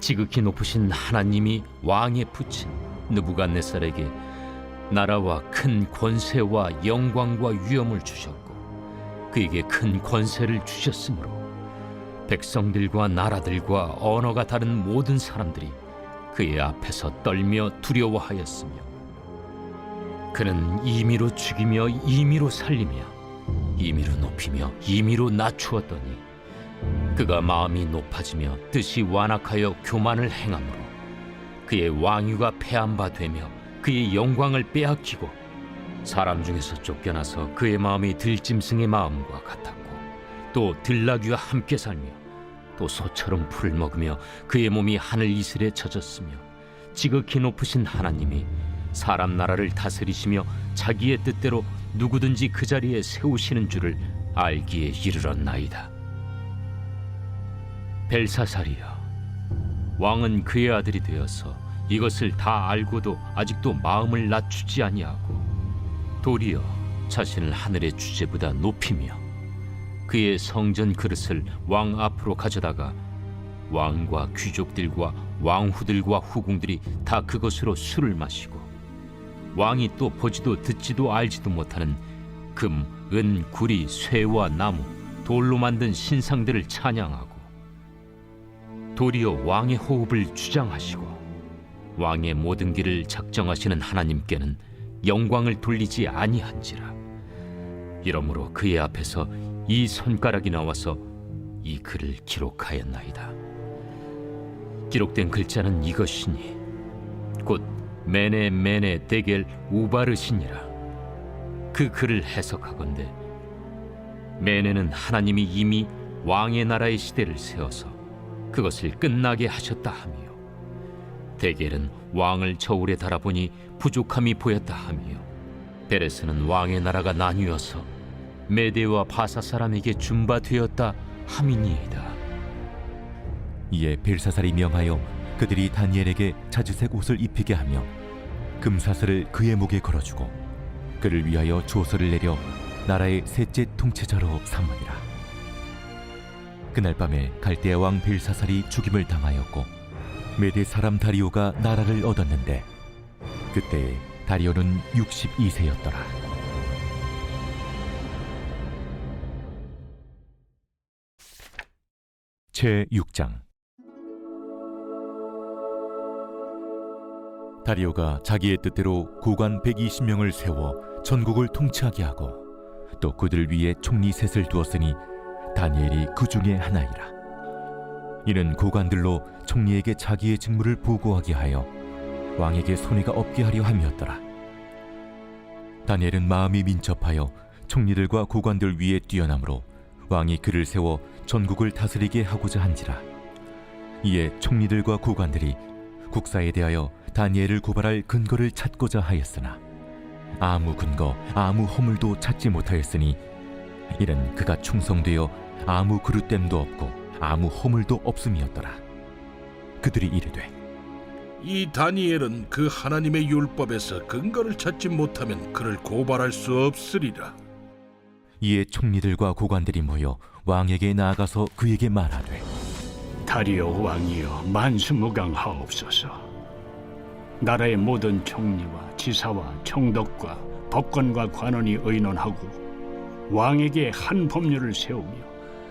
지극히 높으신 하나님이 왕에 붙인 느부갓네살에게 나라와 큰 권세와 영광과 위엄을 주셨고 그에게 큰 권세를 주셨으므로 백성들과 나라들과 언어가 다른 모든 사람들이 그의 앞에서 떨며 두려워하였으며 그는 임의로 죽이며 임의로 살리며 임의로 높이며 임의로 낮추었더니 그가 마음이 높아지며 뜻이 완악하여 교만을 행함으로 그의 왕위가 패한 바 되며 그의 영광을 빼앗기고 사람 중에서 쫓겨나서 그의 마음이 들짐승의 마음과 같았고 또 들나귀와 함께 살며 또 소처럼 풀을 먹으며 그의 몸이 하늘 이슬에 젖었으며 지극히 높으신 하나님이 사람 나라를 다스리시며 자기의 뜻대로 누구든지 그 자리에 세우시는 줄을 알기에 이르렀나이다. 벨사살이여, 왕은 그의 아들이 되어서 이것을 다 알고도 아직도 마음을 낮추지 아니하고 도리어 자신을 하늘의 주제보다 높이며 그의 성전 그릇을 왕 앞으로 가져다가 왕과 귀족들과 왕후들과 후궁들이 다 그것으로 술을 마시고 왕이 또 보지도 듣지도 알지도 못하는 금, 은, 구리, 쇠와 나무, 돌로 만든 신상들을 찬양하고 도리어 왕의 호흡을 주장하시고 왕의 모든 길을 작정하시는 하나님께는 영광을 돌리지 아니한지라. 이러므로 그의 앞에서 이 손가락이 나와서 이 글을 기록하였나이다. 기록된 글자는 이것이니 곧 메네 메네 데겔 우바르시니라. 그 글을 해석하건대 메네는 하나님이 이미 왕의 나라의 시대를 세워서 그것을 끝나게 하셨다 하며 데겔은 왕을 저울에 달아보니 부족함이 보였다 하며 베레스는 왕의 나라가 나뉘어서 메대와 바사 사람에게 준바되었다 함이니이다. 이에 벨사살이 명하여 그들이 다니엘에게 자주색 옷을 입히게 하며 금사슬을 그의 목에 걸어주고 그를 위하여 조서를 내려 나라의 셋째 통치자로 삼으니라. 그날 밤에 갈대아 왕 벨사살이 죽임을 당하였고 메대 사람 다리오가 나라를 얻었는데 그때 다리오는 62세였더라. 제6장. 다리오가 자기의 뜻대로 고관 120명을 세워 전국을 통치하게 하고 또 그들 위에 총리 셋을 두었으니 다니엘이 그 중에 하나이라. 이는 고관들로 총리에게 자기의 직무를 보고하게 하여 왕에게 손해가 없게 하려 함이었더라. 다니엘은 마음이 민첩하여 총리들과 고관들 위에 뛰어나므로 왕이 그를 세워 전국을 다스리게 하고자 한지라. 이에 총리들과 고관들이 국사에 대하여 다니엘을 고발할 근거를 찾고자 하였으나 아무 근거 아무 허물도 찾지 못하였으니 이는 그가 충성되어 아무 그릇됨도 없고 아무 허물도 없음이었더라. 그들이 이르되 이 다니엘은 그 하나님의 율법에서 근거를 찾지 못하면 그를 고발할 수 없으리라. 이에 총리들과 고관들이 모여 왕에게 나아가서 그에게 말하되 다리오 왕이여 만수무강하옵소서. 나라의 모든 총리와 지사와 총독과 법관과 관원이 의논하고 왕에게 한 법률을 세우며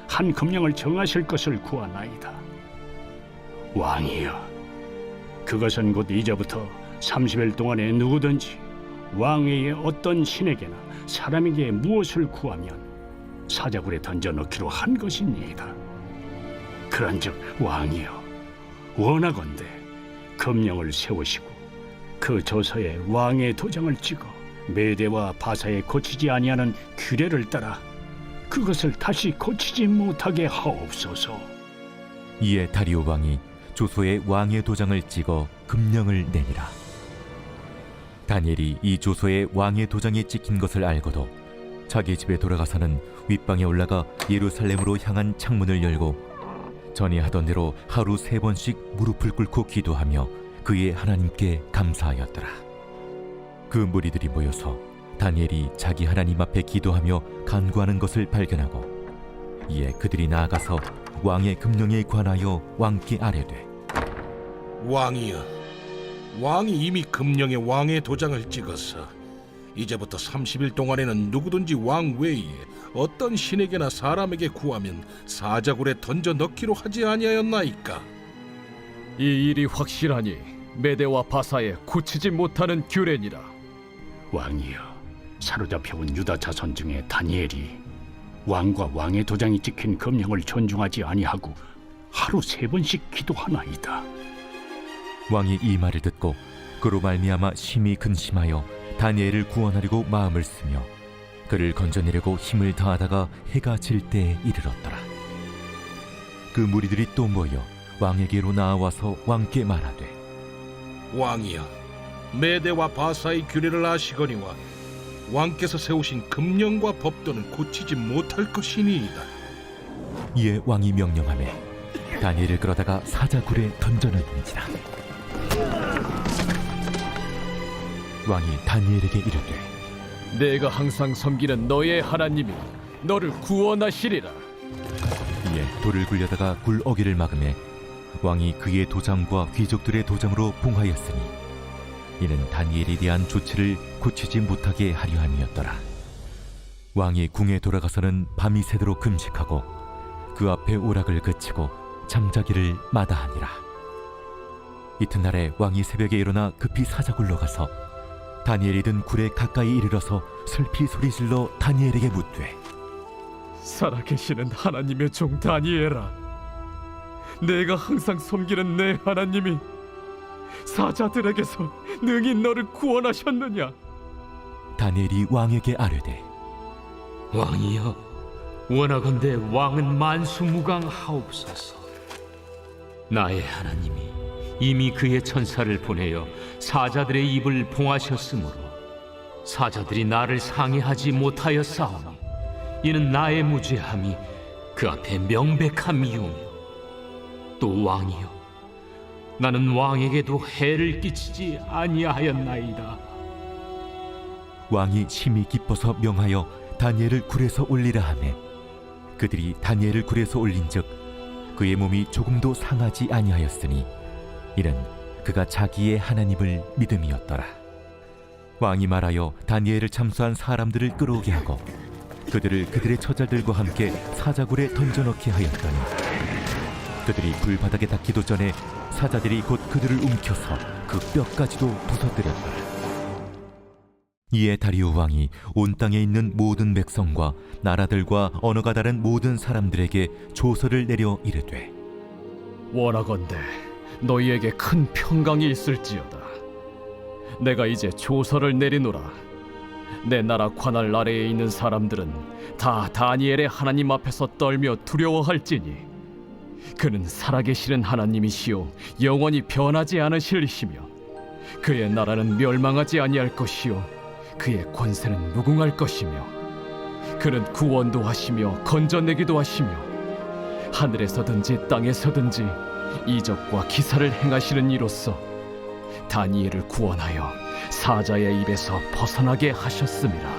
한 금령을 정하실 것을 구하나이다. 왕이여, 그것은 곧 이제부터 30일 동안에 누구든지 왕외의 어떤 신에게나 사람에게 무엇을 구하면 사자굴에 던져넣기로 한 것이니이다. 그런즉 왕이여, 원하건대 금령을 세우시고 그 조서에 왕의 도장을 찍어 메대와 바사에 고치지 아니하는 규례를 따라 그것을 다시 고치지 못하게 하옵소서. 이에 다리오 왕이 조서에 왕의 도장을 찍어 금령을 내니라. 다니엘이 이 조서에 왕의 도장이 찍힌 것을 알고도 자기 집에 돌아가서는 윗방에 올라가 예루살렘으로 향한 창문을 열고 전에 하던 대로 하루 3번씩 무릎을 꿇고 기도하며 그의 하나님께 감사하였더라. 그 무리들이 모여서 다니엘이 자기 하나님 앞에 기도하며 간구하는 것을 발견하고 이에 그들이 나아가서 왕의 금령에 관하여 왕께 아뢰되 왕이여, 왕이 이미 금령에 왕의 도장을 찍어서 이제부터 30일 동안에는 누구든지 왕 외에 어떤 신에게나 사람에게 구하면 사자굴에 던져 넣기로 하지 아니하였나이까? 이 일이 확실하니 메대와 바사에 고치지 못하는 규례니라. 왕이여, 사로잡혀온 유다 자손 중에 다니엘이 왕과 왕의 도장이 찍힌 금령을 존중하지 아니하고 하루 3번씩 기도하나이다. 왕이 이 말을 듣고 그로 말미암아 심히 근심하여 다니엘을 구원하려고 마음을 쓰며 그를 건져내려고 힘을 다하다가 해가 질 때에 이르렀더라. 그 무리들이 또 모여 왕에게로 나와서 왕께 말하되 왕이여, 메대와 바사의 규례를 아시거니와 왕께서 세우신 금령과 법도는 고치지 못할 것이니이다. 이에 왕이 명령하매 다니엘을 끌어다가 사자굴에 던져넣은지라. 왕이 다니엘에게 이르되 내가 항상 섬기는 너의 하나님이 너를 구원하시리라. 이에 돌을 굴려다가 굴 어기를 막음에 왕이 그의 도장과 귀족들의 도장으로 봉하였으니 이는 다니엘에 대한 조치를 고치지 못하게 하려 함이었더라. 왕이 궁에 돌아가서는 밤이 새도록 금식하고 그 앞에 오락을 그치고 잠자기를 마다하니라. 이튿날에 왕이 새벽에 일어나 급히 사자굴로 가서 다니엘이 든 굴에 가까이 이르러서 슬피 소리질러 다니엘에게 묻되 살아계시는 하나님의 종 다니엘아, 내가 항상 섬기는 내 하나님이 사자들에게서 능히 너를 구원하셨느냐? 다니엘이 왕에게 아뢰되 왕이여, 원하건대 왕은 만수무강하옵소서. 나의 하나님이 이미 그의 천사를 보내어 사자들의 입을 봉하셨으므로 사자들이 나를 상해하지 못하였사오니 이는 나의 무죄함이 그 앞에 명백함이오며 또 왕이여 나는 왕에게도 해를 끼치지 아니하였나이다. 왕이 심히 기뻐서 명하여 다니엘을 굴에서 올리라 하매 그들이 다니엘을 굴에서 올린즉 그의 몸이 조금도 상하지 아니하였으니 이는 그가 자기의 하나님을 믿음이었더라. 왕이 말하여 다니엘을 참수한 사람들을 끌어오게 하고 그들을 그들의 처자들과 함께 사자굴에 던져넣게 하였더니 그들이 불바닥에 닿기도 전에 사자들이 곧 그들을 움켜서 그 뼈까지도 부서뜨렸더라. 이에 다리오 왕이 온 땅에 있는 모든 백성과 나라들과 언어가 다른 모든 사람들에게 조서를 내려 이르되 원하건대 너희에게 큰 평강이 있을지어다. 내가 이제 조서를 내리노라. 내 나라 관할 아래에 있는 사람들은 다 다니엘의 하나님 앞에서 떨며 두려워할지니 그는 살아계시는 하나님이시요 영원히 변하지 않으실 이시며 그의 나라는 멸망하지 아니할 것이요 그의 권세는 무궁할 것이며 그는 구원도 하시며 건져내기도 하시며 하늘에서든지 땅에서든지 이적과 기사를 행하시는 이로써 다니엘을 구원하여 사자의 입에서 벗어나게 하셨습니다.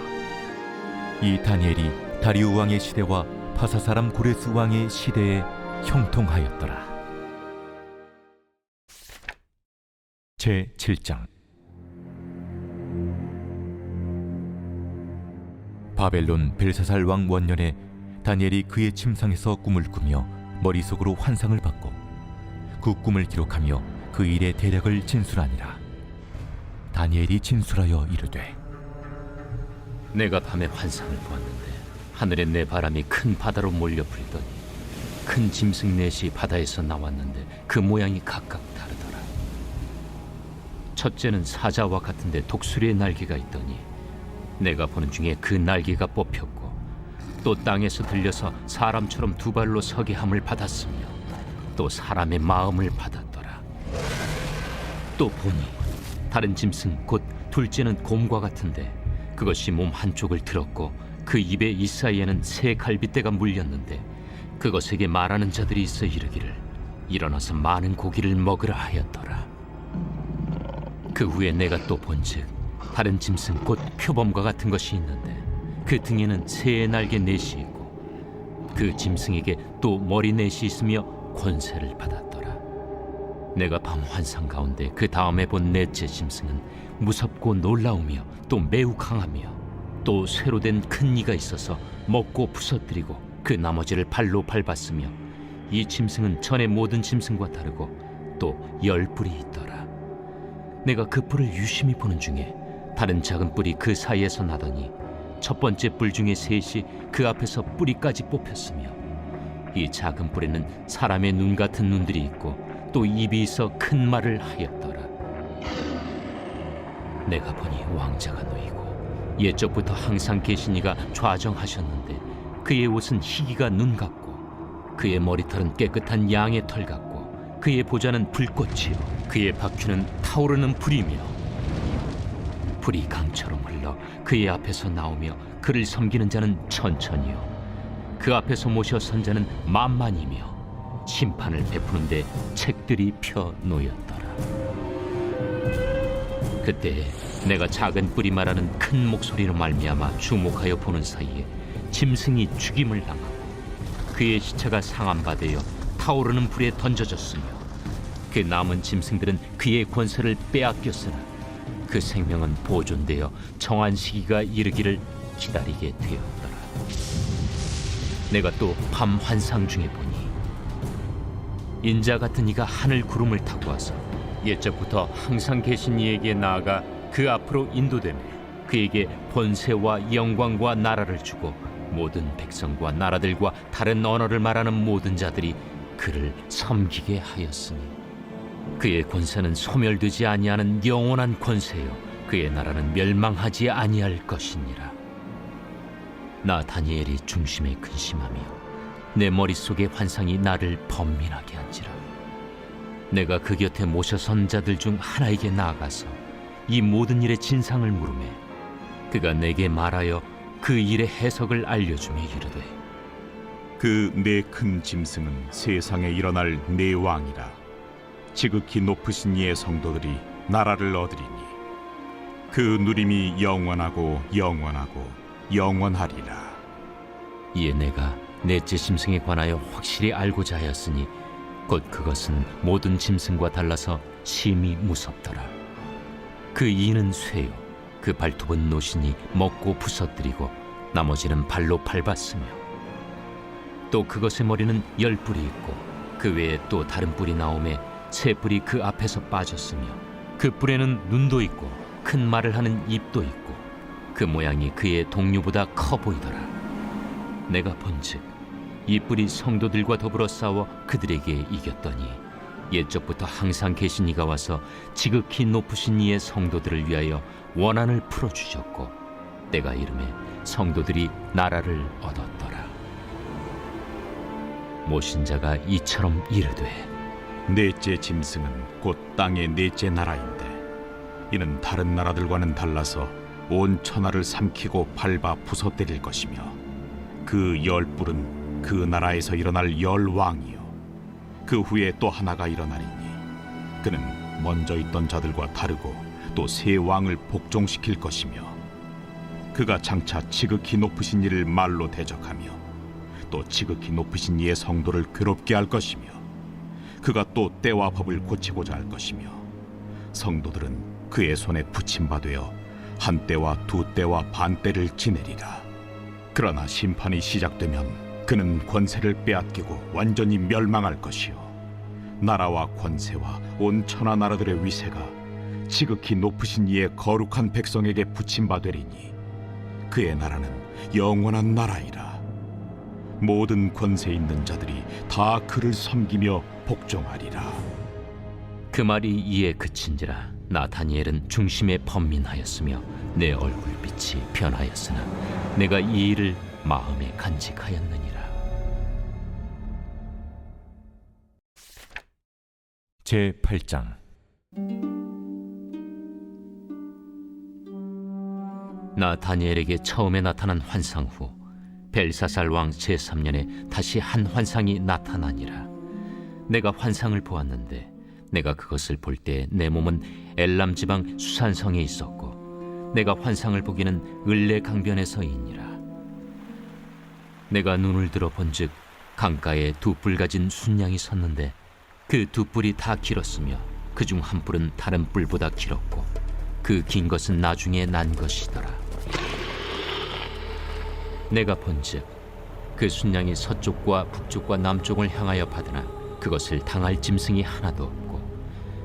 이 다니엘이 다리오 왕의 시대와 파사 사람 고레스 왕의 시대에 형통하였더라. 제7장 바벨론 벨사살 왕 원년에 다니엘이 그의 침상에서 꿈을 꾸며 머릿속으로 환상을 받고 그 꿈을 기록하며 그 일의 대략을 진술하니라. 다니엘이 진술하여 이르되 내가 밤에 환상을 보았는데 하늘에 내 바람이 큰 바다로 몰려 불더니 큰 짐승 넷이 바다에서 나왔는데 그 모양이 각각 다르더라. 첫째는 사자와 같은데 독수리의 날개가 있더니 내가 보는 중에 그 날개가 뽑혔고 또 땅에서 들려서 사람처럼 두 발로 서게 함을 받았으며 또 사람의 마음을 받았더라. 또 보니 다른 짐승 곧 둘째는 곰과 같은데 그것이 몸 한쪽을 들었고 그 입에 이 사이에는 새 갈빗대가 물렸는데 그것에게 말하는 자들이 있어 이르기를 일어나서 많은 고기를 먹으라 하였더라. 그 후에 내가 또 본즉 다른 짐승 곧 표범과 같은 것이 있는데 그 등에는 새의 날개 넷이 있고 그 짐승에게 또 머리 넷이 있으며 권세를 받았더라. 내가 밤 환상 가운데 그 다음에 본 넷째 짐승은 무섭고 놀라우며 또 매우 강하며 또 쇠로 된 큰 이가 있어서 먹고 부서뜨리고 그 나머지를 발로 밟았으며 이 짐승은 전의 모든 짐승과 다르고 또 10뿔이 있더라. 내가 그 뿔을 유심히 보는 중에 다른 작은 뿔이 그 사이에서 나더니 첫 번째 뿔 중에 셋이 그 앞에서 뿌리까지 뽑혔으며 이 작은 뿔에는 사람의 눈 같은 눈들이 있고 또 입이 있어 큰 말을 하였더라. 내가 보니 왕자가 놓이고 옛적부터 항상 계신 이가 좌정하셨는데 그의 옷은 희기가 눈 같고 그의 머리털은 깨끗한 양의 털 같고 그의 보좌는 불꽃이요 그의 바퀴는 타오르는 불이며 불이 강처럼 흘러 그의 앞에서 나오며 그를 섬기는 자는 천천히요 그 앞에서 모셔 선 자는 만만이며 심판을 베푸는데 책들이 펴 놓였더라. 그때 내가 작은 뿔이 말하는 큰 목소리로 말미암아 주목하여 보는 사이에 짐승이 죽임을 당하고 그의 시체가 상함받아 타오르는 불에 던져졌으며 그 남은 짐승들은 그의 권세를 빼앗겼으나 그 생명은 보존되어 정한 시기가 이르기를 기다리게 되었더라. 내가 또 밤 환상 중에 보니 인자 같은 이가 하늘 구름을 타고 와서 옛적부터 항상 계신 이에게 나아가 그 앞으로 인도되며 그에게 권세와 영광과 나라를 주고 모든 백성과 나라들과 다른 언어를 말하는 모든 자들이 그를 섬기게 하였으니 그의 권세는 소멸되지 아니하는 영원한 권세요 그의 나라는 멸망하지 아니할 것이니라. 나 다니엘이 중심에 근심하며 내 머릿속의 환상이 나를 번민하게 한지라. 내가 그 곁에 모셔 선 자들 중 하나에게 나아가서 이 모든 일의 진상을 물으매 그가 내게 말하여 그 일의 해석을 알려주며 이르되, 그 네 큰 짐승은 세상에 일어날 네 왕이라. 지극히 높으신 이의 성도들이 나라를 얻으리니 그 누림이 영원하고 영원하고 영원하리라. 이에 내가 넷째 짐승에 관하여 확실히 알고자 하였으니 곧 그것은 모든 짐승과 달라서 심히 무섭더라. 그 이는 쇠요, 그 발톱은 노신이 먹고 부서뜨리고 나머지는 발로 밟았으며, 또 그것의 머리는 10뿔이 있고 그 외에 또 다른 뿔이 나오매 세 뿔이 그 앞에서 빠졌으며, 그 뿔에는 눈도 있고 큰 말을 하는 입도 있고 그 모양이 그의 동류보다 커 보이더라. 내가 본즉 이 뿔이 성도들과 더불어 싸워 그들에게 이겼더니 옛적부터 항상 계신 이가 와서 지극히 높으신 이의 성도들을 위하여 원한을 풀어주셨고 때가 이름에 성도들이 나라를 얻었더라. 모신 자가 이처럼 이르되, 넷째 짐승은 곧 땅의 넷째 나라인데 이는 다른 나라들과는 달라서 온 천하를 삼키고 밟아 부서뜨릴 것이며, 그 10뿔은 그 나라에서 일어날 10왕이요 그 후에 또 하나가 일어나리니 그는 먼저 있던 자들과 다르고 또 새 왕을 복종시킬 것이며, 그가 장차 지극히 높으신 이를 말로 대적하며 또 지극히 높으신 이의 성도를 괴롭게 할 것이며, 그가 또 때와 법을 고치고자 할 것이며, 성도들은 그의 손에 붙임바되어 한 때와 두 때와 반 때를 지내리라. 그러나 심판이 시작되면 그는 권세를 빼앗기고 완전히 멸망할 것이요 나라와 권세와 온 천하 나라들의 위세가 지극히 높으신 이의 거룩한 백성에게 붙임바되리니 그의 나라는 영원한 나라이라. 모든 권세 있는 자들이 다 그를 섬기며 복종하리라. 그 말이 이에 그친지라 나 다니엘은 중심에 번민하였으며 내 얼굴빛이 변하였으나 내가 이 일을 마음에 간직하였느니라. 제8장. 나 다니엘에게 처음에 나타난 환상 후 벨사살 왕 제3년에 다시 한 환상이 나타나니라. 내가 환상을 보았는데 내가 그것을 볼 때 내 몸은 엘람 지방 수산성에 있었고 내가 환상을 보기는 을레 강변에서이니라. 내가 눈을 들어 본즉 강가에 두 뿔 가진 순양이 섰는데 그 두 뿔이 다 길었으며 그 중 한 뿔은 다른 뿔보다 길었고 그 긴 것은 나중에 난 것이더라. 내가 본즉 그 순양이 서쪽과 북쪽과 남쪽을 향하여 받으나 그것을 당할 짐승이 하나도 없고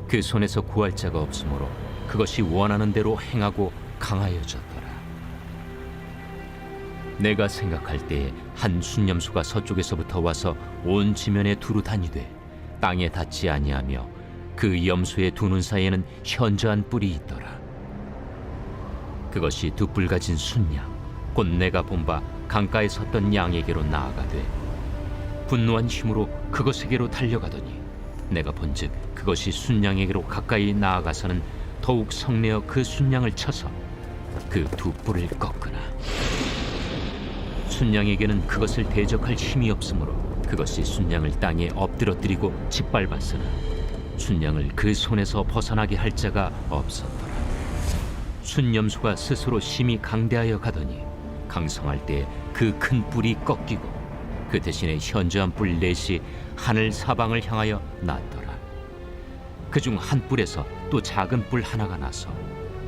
그 손에서 구할 자가 없으므로 그것이 원하는 대로 행하고 강하여졌더라. 내가 생각할 때에 한 순념수가 서쪽에서부터 와서 온 지면에 두루 다니되 땅에 닿지 아니하며 그 염소의 두 눈 사이에는 현저한 뿔이 있더라. 그것이 두 뿔 가진 순양 곧 내가 본 바 강가에 섰던 양에게로 나아가되 분노한 힘으로 그것에게로 달려가더니 내가 본즉 그것이 순양에게로 가까이 나아가서는 더욱 성내어 그 순양을 쳐서 그 두 뿔을 꺾으나 순양에게는 그것을 대적할 힘이 없으므로 그것이 순양을 땅에 엎드러뜨리고 짓밟았으나 순양을 그 손에서 벗어나게 할 자가 없었더라. 순염소가 스스로 심히 강대하여 가더니 강성할 때 그 큰 뿔이 꺾이고 그 대신에 현저한 뿔 넷이 하늘 사방을 향하여 났더라. 그중 한 뿔에서 또 작은 뿔 하나가 나서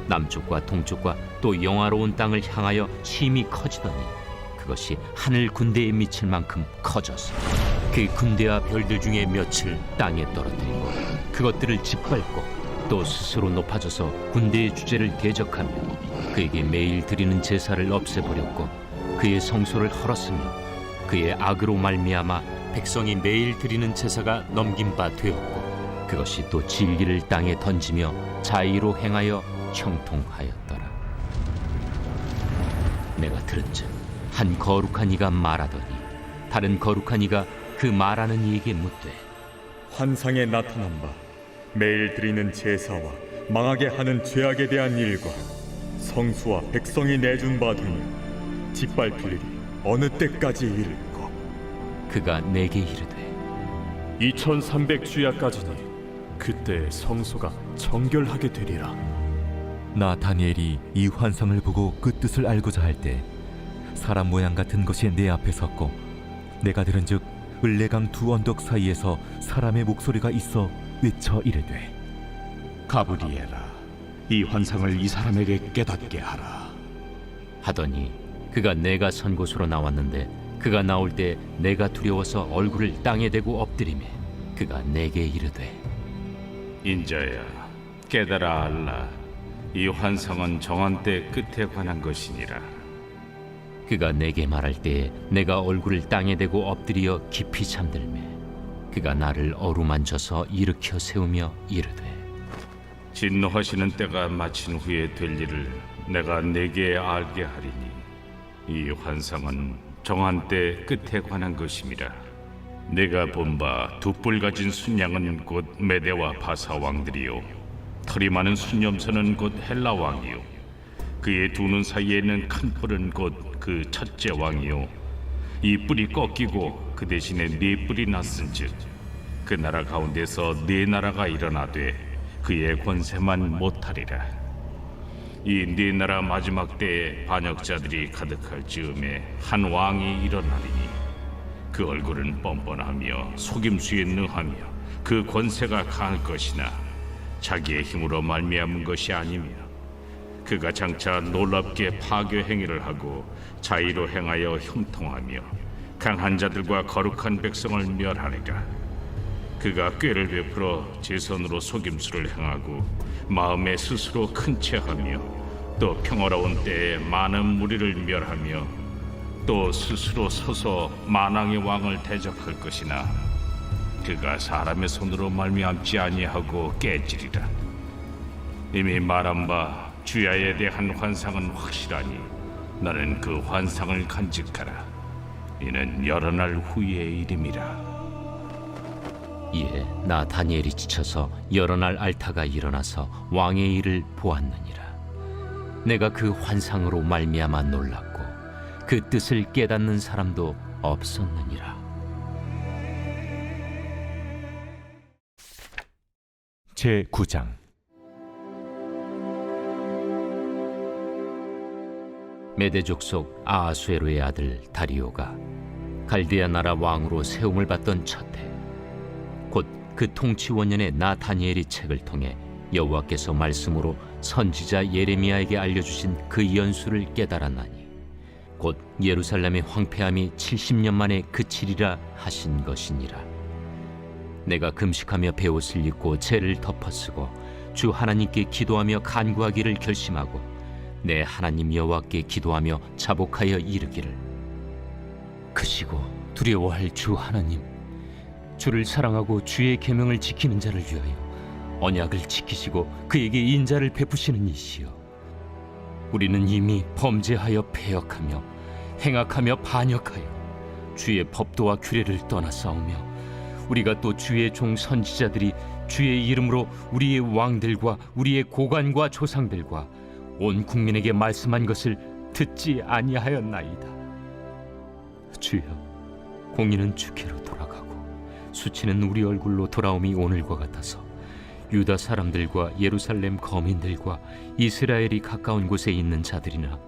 남쪽과 동쪽과 또 영화로운 땅을 향하여 심히 커지더니 그것이 하늘 군대에 미칠 만큼 커져서 그 군대와 별들 중에 몇을 땅에 떨어뜨리고 그것들을 짓밟고 또 스스로 높아져서 군대의 주제를 대적하며 그에게 매일 드리는 제사를 없애버렸고 그의 성소를 헐었으며 그의 악으로 말미암아 백성이 매일 드리는 제사가 넘긴 바 되었고 그것이 또 진리를 땅에 던지며 자의로 행하여 형통하였더라. 내가 들은즉 한 거룩한 이가 말하더니 다른 거룩한 이가 그 말하는 이에게 묻되 환상에 나타난 바 매일 드리는 제사와 망하게 하는 죄악에 대한 일과 성수와 백성이 내준 바 등을 짓밟힐 일이 어느 때까지 이를까? 그가 내게 이르되 2300주야까지니 그때 성소가 정결하게 되리라. 나 다니엘이 이 환상을 보고 그 뜻을 알고자 할 때 사람 모양 같은 것이 내 앞에 섰고 내가 들은즉 을레강 두 언덕 사이에서 사람의 목소리가 있어 외쳐 이르되 가브리엘아, 이 환상을 이 사람에게 깨닫게 하라. 하더니 그가 내가 선 곳으로 나왔는데 그가 나올 때 내가 두려워서 얼굴을 땅에 대고 엎드리매 그가 내게 이르되 인자야, 깨달아 알라. 이 환상은 정한 때 끝에 관한 것이니라. 그가 내게 말할 때에 내가 얼굴을 땅에 대고 엎드려 깊이 잠들매 그가 나를 어루만져서 일으켜 세우며 이르되 진노하시는 때가 마친 후에 될 일을 내가 내게 알게 하리니 이 환상은 정한 때 끝에 관한 것임이라. 내가 본 바 두 뿔 가진 순양은 곧 메대와 바사 왕들이요 털이 많은 순염소는 곧 헬라 왕이요 그의 두 눈 사이에 있는 큰 뿔은 곧 그 첫째 왕이요 이 뿔이 꺾이고 그 대신에 네 뿔이 났은즉 그 나라 가운데서 네 나라가 일어나되 그의 권세만 못하리라. 이 네 나라 마지막 때에 반역자들이 가득할 즈음에 한 왕이 일어나리니 그 얼굴은 뻔뻔하며 속임수에 능하며 그 권세가 강할 것이나 자기의 힘으로 말미암은 것이 아니며 그가 장차 놀랍게 파괴 행위를 하고 자의로 행하여 형통하며 강한 자들과 거룩한 백성을 멸하리라. 그가 꾀를 베풀어 제 손으로 속임수를 행하고 마음에 스스로 큰 체하며 또 평화로운 때에 많은 무리를 멸하며 또 스스로 서서 만왕의 왕을 대적할 것이나 그가 사람의 손으로 말미암지 아니하고 깨지리라. 이미 말한 바 주야에 대한 환상은 확실하니 너는 그 환상을 간직하라. 이는 여러 날 후의 일임이라. 이에 나 다니엘이 지쳐서 여러 날 앓다가 일어나서 왕의 일을 보았느니라. 내가 그 환상으로 말미암아 놀랐고 그 뜻을 깨닫는 사람도 없었느니라. 제9장 메대 족속 아하수에로의 아들 다리오가 갈대아 나라 왕으로 세움을 받던 첫 해, 곧 그 통치 원년에 나 다니엘이 책을 통해 여호와께서 말씀으로 선지자 예레미야에게 알려주신 그 연수를 깨달았나니 곧 예루살렘의 황폐함이 70년 만에 그치리라 하신 것이니라. 내가 금식하며 베옷을 입고 죄를 덮어쓰고 주 하나님께 기도하며 간구하기를 결심하고 내 하나님 여호와께 기도하며 자복하여 이르기를 크시고 두려워할 주 하나님, 주를 사랑하고 주의 계명을 지키는 자를 위하여 언약을 지키시고 그에게 인자를 베푸시는 이시여, 우리는 이미 범죄하여 패역하며 행악하며 반역하여 주의 법도와 규례를 떠나싸우며 우리가 또 주의 종 선지자들이 주의 이름으로 우리의 왕들과 우리의 고관과 조상들과 온 국민에게 말씀한 것을 듣지 아니하였나이다. 주여, 공의는 주께로 돌아가고 수치는 우리 얼굴로 돌아옴이 오늘과 같아서 유다 사람들과 예루살렘 거민들과 이스라엘이 가까운 곳에 있는 자들이나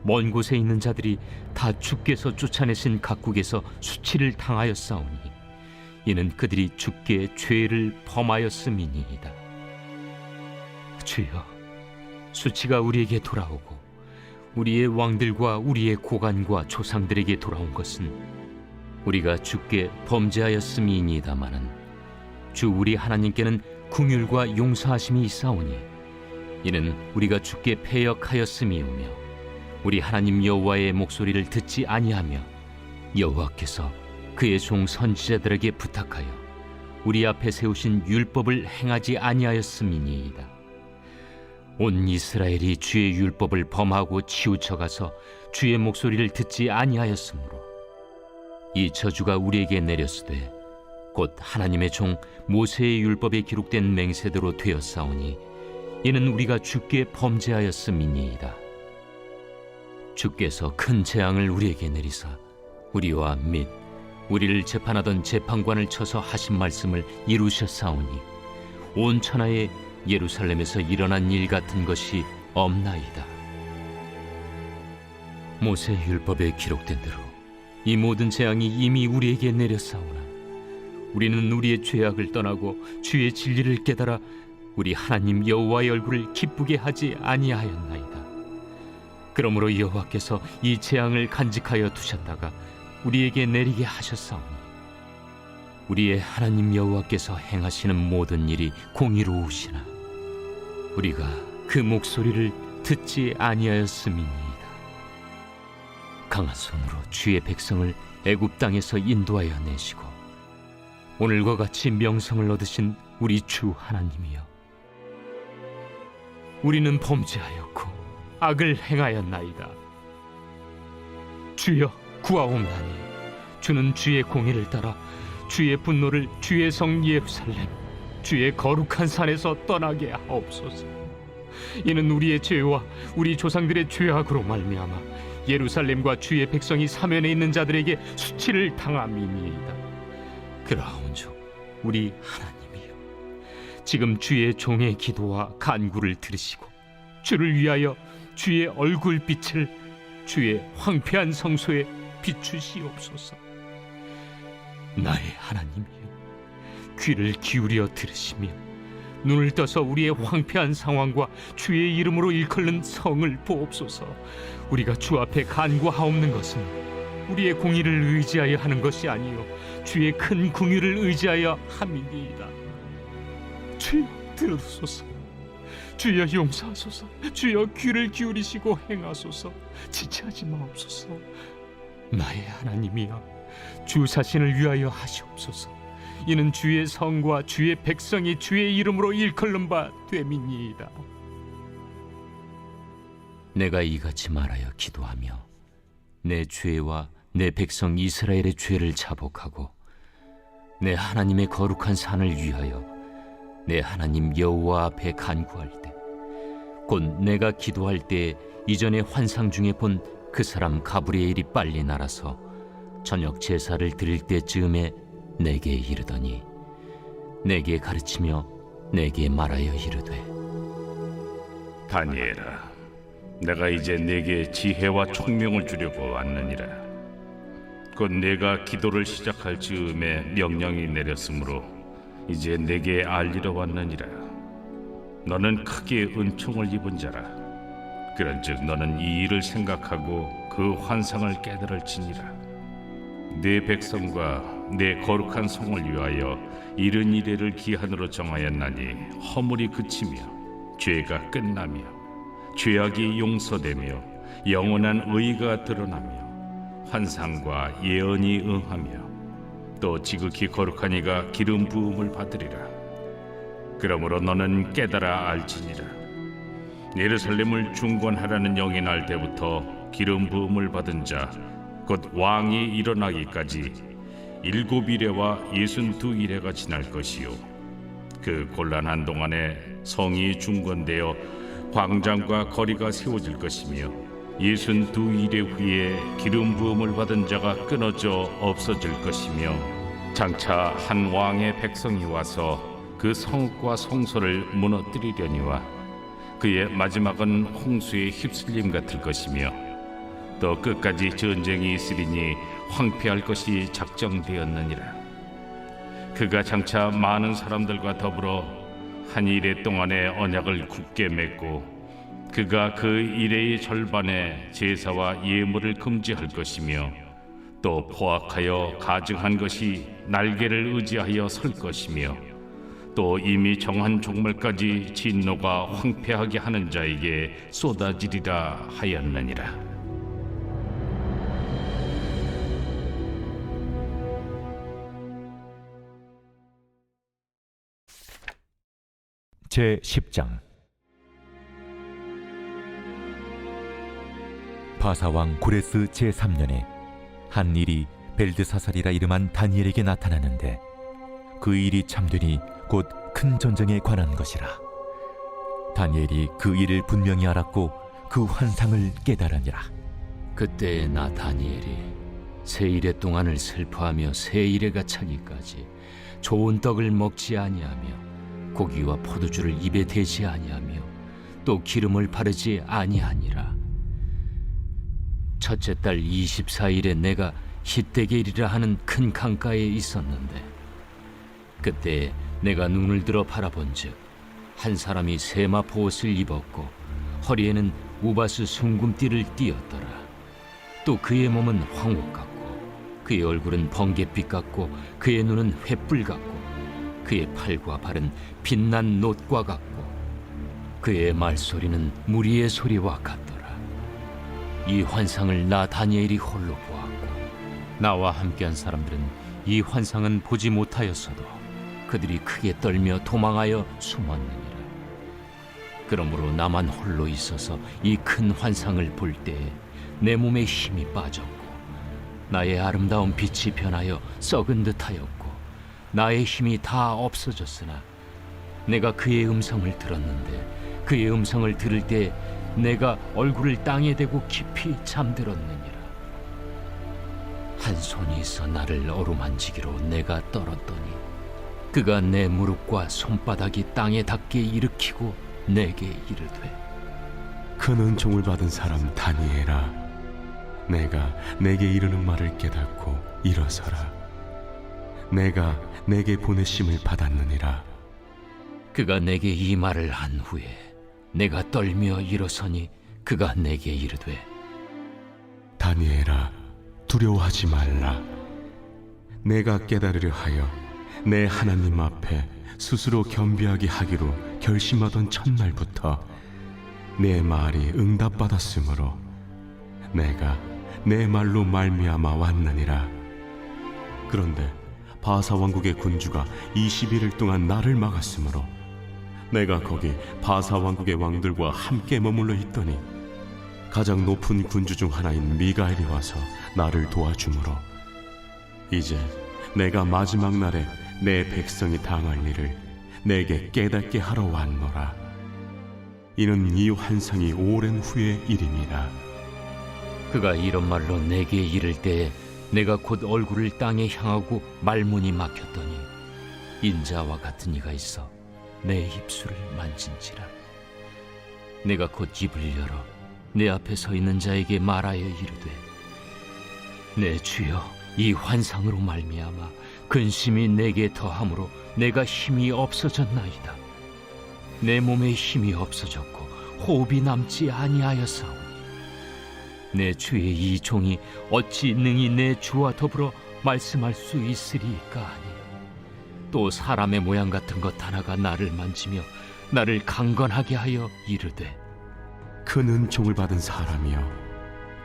먼 곳에 있는 자들이 다 주께서 쫓아내신 각국에서 수치를 당하였사오니 이는 그들이 주께 죄를 범하였음이니이다. 주여, 수치가 우리에게 돌아오고 우리의 왕들과 우리의 고관과 조상들에게 돌아온 것은 우리가 주께 범죄하였음이니이다마는 주 우리 하나님께는 긍휼과 용서하심이 있사오니 이는 우리가 주께 패역하였음이오며 우리 하나님 여호와의 목소리를 듣지 아니하며 여호와께서 그의 종 선지자들에게 부탁하여 우리 앞에 세우신 율법을 행하지 아니하였음이니이다. 온 이스라엘이 주의 율법을 범하고 치우쳐가서 주의 목소리를 듣지 아니하였으므로 이 저주가 우리에게 내렸으되 곧 하나님의 종 모세의 율법에 기록된 맹세대로 되었사오니 이는 우리가 주께 범죄하였음이니이다. 주께서 큰 재앙을 우리에게 내리사 우리와 및 우리를 재판하던 재판관을 쳐서 하신 말씀을 이루셨사오니 온 천하에 예루살렘에서 일어난 일 같은 것이 없나이다. 모세 율법에 기록된 대로 이 모든 재앙이 이미 우리에게 내렸사오나 우리는 우리의 죄악을 떠나고 주의 진리를 깨달아 우리 하나님 여호와의 얼굴을 기쁘게 하지 아니하였나이다. 그러므로 여호와께서 이 재앙을 간직하여 두셨다가 우리에게 내리게 하셨사오니 우리의 하나님 여호와께서 행하시는 모든 일이 공의로우시나 우리가 그 목소리를 듣지 아니하였음이니이다. 강한 손으로 주의 백성을 애굽 땅에서 인도하여 내시고 오늘과 같이 명성을 얻으신 우리 주 하나님이여, 우리는 범죄하였고 악을 행하였나이다. 주여 구하옵나니 주는 주의 공의를 따라 주의 분노를 주의 성 예루살렘 주의 거룩한 산에서 떠나게 하옵소서. 이는 우리의 죄와 우리 조상들의 죄악으로 말미암아 예루살렘과 주의 백성이 사면에 있는 자들에게 수치를 당함이니이다. 그러온즉 우리 하나님이여, 지금 주의 종의 기도와 간구를 들으시고 주를 위하여 주의 얼굴빛을 주의 황폐한 성소에 비추시옵소서. 나의 하나님이여, 귀를 기울여 들으시며 눈을 떠서 우리의 황폐한 상황과 주의 이름으로 일컬는 성을 보옵소서. 우리가 주 앞에 간구하옵는 것은 우리의 공의를 의지하여 하는 것이 아니요 주의 큰 긍휼을 의지하여 함이니이다. 주여 들으소서. 주여 용서하소서. 주여 귀를 기울이시고 행하소서. 지체하지 마옵소서. 나의 하나님이여, 주 자신을 위하여 하시옵소서. 이는 주의 성과 주의 백성이 주의 이름으로 일컬는 바 됨이니이다. 내가 이같이 말하여 기도하며 내 죄와 내 백성 이스라엘의 죄를 자복하고 내 하나님의 거룩한 산을 위하여 내 하나님 여호와 앞에 간구할 때, 곧 내가 기도할 때 이전에 환상 중에 본 그 사람 가브리엘이 빨리 날아서 저녁 제사를 드릴 때쯤에 내게 이르더니 내게 가르치며 내게 말하여 이르되, 다니엘아, 내가 이제 내게 지혜와 총명을 주려고 왔느니라. 곧 내가 기도를 시작할 즈음에 명령이 내렸으므로 이제 내게 알리러 왔느니라. 너는 크게 은총을 입은 자라. 그런즉 너는 이 일을 생각하고 그 환상을 깨달을지니라. 내 백성과 내 거룩한 성을 위하여 이른 이래를 기한으로 정하였나니 허물이 그치며 죄가 끝나며 죄악이 용서되며 영원한 의가 드러나며 환상과 예언이 응하며 또 지극히 거룩한 이가 기름 부음을 받으리라. 그러므로 너는 깨달아 알지니라. 예루살렘을 중건하라는 영이 날 때부터 기름 부음을 받은 자 곧 왕이 일어나기까지 7이레와 62이레가 지날 것이요, 그 곤란한 동안에 성이 중건되어 광장과 거리가 세워질 것이며 62이레 후에 기름 부음을 받은 자가 끊어져 없어질 것이며, 장차 한 왕의 백성이 와서 그 성과 성소를 무너뜨리려니와 그의 마지막은 홍수에 휩쓸림 같을 것이며, 또 끝까지 전쟁이 있으리니 황폐할 것이 작정되었느니라. 그가 장차 많은 사람들과 더불어 한 이레 동안의 언약을 굳게 맺고 그가 그 이레의 절반에 제사와 예물을 금지할 것이며, 또 포악하여 가증한 것이 날개를 의지하여 설 것이며, 또 이미 정한 종말까지 진노가 황폐하게 하는 자에게 쏟아지리라 하였느니라. 제 10장. 바사왕 고레스 제3년에 한 일이 벨드사살이라 이름한 다니엘에게 나타나는데 그 일이 참되니 곧 큰 전쟁에 관한 것이라. 다니엘이 그 일을 분명히 알았고 그 환상을 깨달으니라. 그때 나 다니엘이 세 일의 동안을 슬퍼하며 세 일에가 차기까지 좋은 떡을 먹지 아니하며 고기와 포도주를 입에 대지 아니하며 또 기름을 바르지 아니하니라. 첫째 달 24일에 내가 hit대겔이라 하는 큰 강가에 있었는데 그때 내가 눈을 들어 바라본즉 한 사람이 세마포 옷을 입었고 허리에는 우바스 숭금띠를 띠었더라. 또 그의 몸은 황옥 같고 그의 얼굴은 번갯빛 같고 그의 눈은 횃불 같고 그의 팔과 발은 빛난 놋과 같고 그의 말소리는 무리의 소리와 같더라. 이 환상을 나 다니엘이 홀로 보았고 나와 함께한 사람들은 이 환상은 보지 못하였어도 그들이 크게 떨며 도망하여 숨었느니라. 그러므로 나만 홀로 있어서 이 큰 환상을 볼 때에 내 몸에 힘이 빠졌고 나의 아름다운 빛이 변하여 썩은 듯하였고 나의 힘이 다 없어졌으나 내가 그의 음성을 들었는데 그의 음성을 들을 때 내가 얼굴을 땅에 대고 깊이 잠들었느니라. 한 손이 있어 나를 어루만지기로 내가 떨었더니 그가 내 무릎과 손바닥이 땅에 닿게 일으키고 내게 이르되 큰 은총을 받은 사람 다니엘아, 내가 내게 이르는 말을 깨닫고 일어서라. 내가 내게 보내심을 받았느니라. 그가 내게 이 말을 한 후에 내가 떨며 일어서니 그가 내게 이르되 다니엘아, 두려워하지 말라. 내가 깨달으려 하여 내 하나님 앞에 스스로 겸비하게 하기로 결심하던 첫날부터 내 말이 응답받았으므로 내가 내 말로 말미암아 왔느니라. 그런데 바사 왕국의 군주가 21일 동안 나를 막았으므로 내가 거기 바사 왕국의 왕들과 함께 머물러 있더니 가장 높은 군주 중 하나인 미가엘이 와서 나를 도와주므로 이제 내가 마지막 날에 내 백성이 당할 일을 내게 깨닫게 하러 왔노라. 이는 이 환상이 오랜 후의 일임이라. 그가 이런 말로 내게 이를 때에 내가 곧 얼굴을 땅에 향하고 말문이 막혔더니 인자와 같은 이가 있어 내 입술을 만진지라. 내가 곧 입을 열어 내 앞에 서 있는 자에게 말하여 이르되 내 주여, 이 환상으로 말미암아 근심이 내게 더함으로 내가 힘이 없어졌나이다. 내 몸에 힘이 없어졌고 호흡이 남지 아니하였사오니 내 주의 이 종이 어찌 능히 내 주와 더불어 말씀할 수 있으리까 하니 또 사람의 모양 같은 것 하나가 나를 만지며 나를 강건하게 하여 이르되 큰 은총을 받은 사람이여,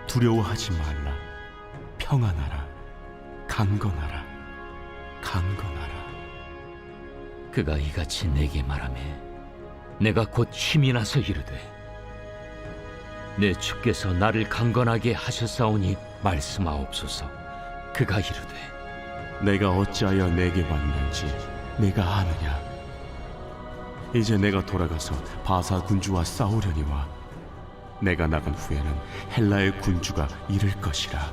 두려워하지 말라. 평안하라. 강건하라. 강건하라. 그가 이같이 내게 말하매 내가 곧 힘이 나서 이르되 내 주께서 나를 강건하게 하셨사오니 말씀하옵소서. 그가 이르되 내가 어찌하여 내게 왔는지 내가 아느냐. 이제 내가 돌아가서 바사 군주와 싸우려니와 내가 나간 후에는 헬라의 군주가 이를 것이라.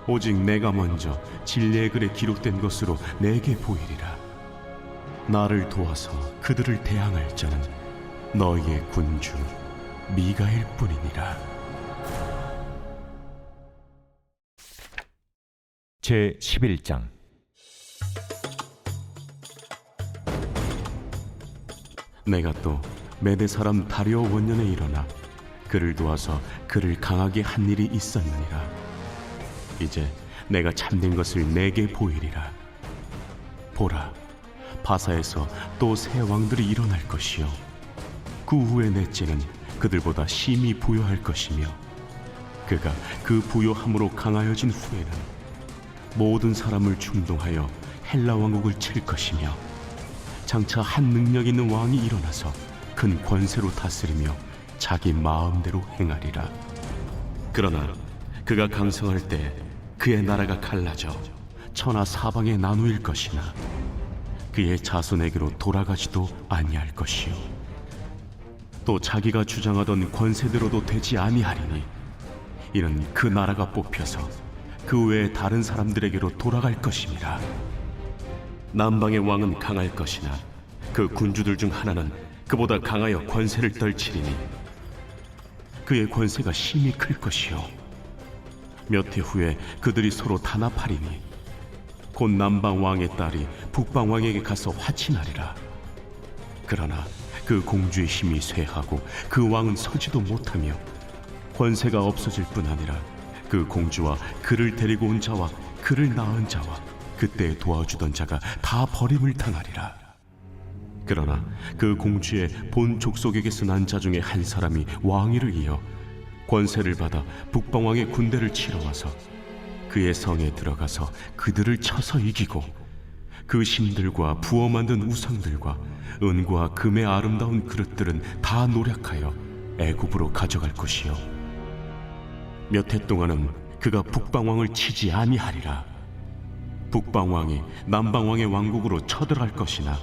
오직 내가 먼저 진리의 글에 기록된 것으로 내게 보이리라. 나를 도와서 그들을 대항할 자는 너희의 군주 미가엘 뿐이니라. 제 11장. 내가 또 메대 사람 다리오 원년에 일어나 그를 도와서 그를 강하게 한 일이 있었느니라. 이제 내가 참된 것을 내게 보이리라. 보라, 바사에서 또 새 왕들이 일어날 것이요 그 후에 넷째는 그들보다 심히 부요할 것이며 그가 그 부요함으로 강하여진 후에는 모든 사람을 충동하여 헬라 왕국을 칠 것이며 장차 한 능력 있는 왕이 일어나서 큰 권세로 다스리며 자기 마음대로 행하리라. 그러나 그가 강성할 때 그의 나라가 갈라져 천하 사방에 나누일 것이나 그의 자손에게로 돌아가지도 아니할 것이요 또 자기가 주장하던 권세대로도 되지 아니하리니 이는 그 나라가 뽑혀서 그 외에 다른 사람들에게로 돌아갈 것임이라. 남방의 왕은 강할 것이나 그 군주들 중 하나는 그보다 강하여 권세를 떨치리니 그의 권세가 심히 클 것이요 몇 해 후에 그들이 서로 단합하리니 곧 남방 왕의 딸이 북방 왕에게 가서 화친하리라. 그러나 그 공주의 힘이 쇠하고 그 왕은 서지도 못하며 권세가 없어질 뿐 아니라 그 공주와 그를 데리고 온 자와 그를 낳은 자와 그때 도와주던 자가 다 버림을 당하리라. 그러나 그 공주의 본 족속에게서 난 자 중에 한 사람이 왕위를 이어 권세를 받아 북방왕의 군대를 치러 와서 그의 성에 들어가서 그들을 쳐서 이기고 그 신들과 부어 만든 우상들과 은과 금의 아름다운 그릇들은 다 노략하여 애굽으로 가져갈 것이요 몇 해 동안은 그가 북방왕을 치지 아니하리라. 북방왕이 남방왕의 왕국으로 쳐들어갈 것이나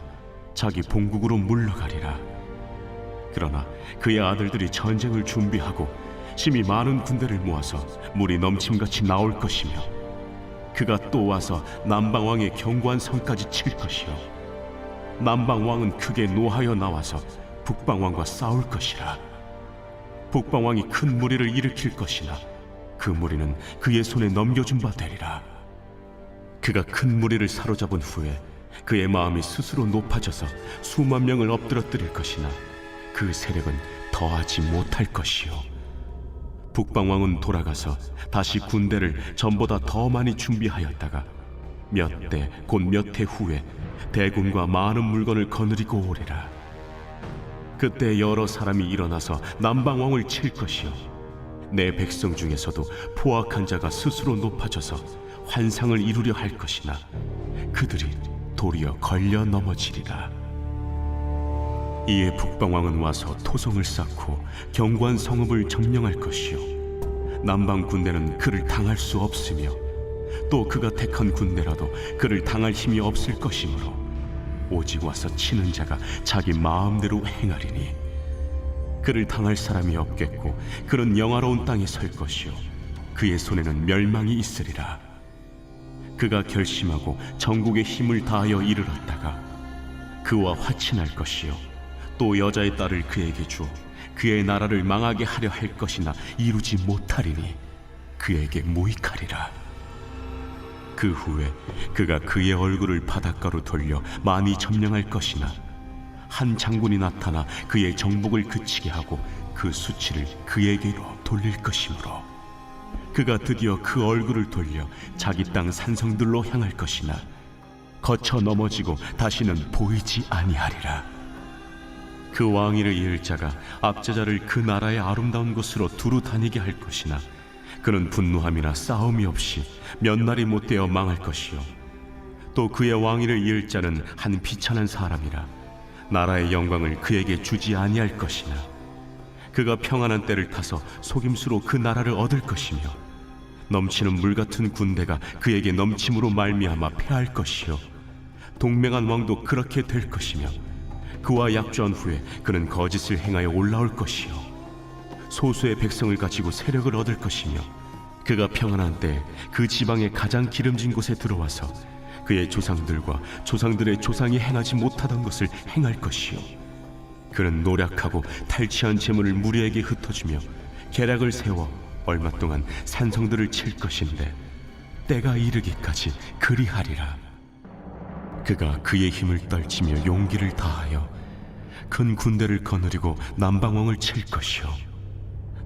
자기 본국으로 물러가리라. 그러나 그의 아들들이 전쟁을 준비하고 심히 많은 군대를 모아서 물이 넘침같이 나올 것이며 그가 또 와서 남방왕의 견고한 성까지 칠 것이요 남방왕은 크게 노하여 나와서 북방왕과 싸울 것이라. 북방왕이 큰 무리를 일으킬 것이나 그 무리는 그의 손에 넘겨준 바 되리라. 그가 큰 무리를 사로잡은 후에 그의 마음이 스스로 높아져서 수만 명을 엎드러뜨릴 것이나 그 세력은 더하지 못할 것이요 북방왕은 돌아가서 다시 군대를 전보다 더 많이 준비하였다가 몇 대 곧 몇 해 후에 대군과 많은 물건을 거느리고 오리라. 그때 여러 사람이 일어나서 남방왕을 칠 것이요 내 백성 중에서도 포악한 자가 스스로 높아져서 환상을 이루려 할 것이나 그들이 도리어 걸려 넘어지리라. 이에 북방왕은 와서 토성을 쌓고 견고한 성읍을 점령할 것이요 남방 군대는 그를 당할 수 없으며 또 그가 택한 군대라도 그를 당할 힘이 없을 것이므로 오직 와서 치는 자가 자기 마음대로 행하리니 그를 당할 사람이 없겠고 그는 영화로운 땅에 설 것이요 그의 손에는 멸망이 있으리라. 그가 결심하고 전국의 힘을 다하여 이르렀다가 그와 화친할 것이요 또 여자의 딸을 그에게 주어 그의 나라를 망하게 하려 할 것이나 이루지 못하리니 그에게 무익하리라. 그 후에 그가 그의 얼굴을 바닷가로 돌려 많이 점령할 것이나 한 장군이 나타나 그의 정복을 그치게 하고 그 수치를 그에게로 돌릴 것이므로 그가 드디어 그 얼굴을 돌려 자기 땅 산성들로 향할 것이나 거쳐 넘어지고 다시는 보이지 아니하리라. 그 왕위를 이을 자가 압제자를 그 나라의 아름다운 곳으로 두루 다니게 할 것이나 그는 분노함이나 싸움이 없이 몇 날이 못되어 망할 것이요 또 그의 왕위를 이을 자는 한 비천한 사람이라 나라의 영광을 그에게 주지 아니할 것이나 그가 평안한 때를 타서 속임수로 그 나라를 얻을 것이며 넘치는 물 같은 군대가 그에게 넘침으로 말미암아 패할 것이요 동맹한 왕도 그렇게 될 것이며 그와 약조한 후에 그는 거짓을 행하여 올라올 것이요 소수의 백성을 가지고 세력을 얻을 것이며 그가 평안한 때 그 지방의 가장 기름진 곳에 들어와서 그의 조상들과 조상들의 조상이 행하지 못하던 것을 행할 것이요 그는 노략하고 탈취한 재물을 무리에게 흩어주며 계략을 세워 얼마 동안 산성들을 칠 것인데 때가 이르기까지 그리하리라. 그가 그의 힘을 떨치며 용기를 다하여 큰 군대를 거느리고 남방왕을 칠 것이요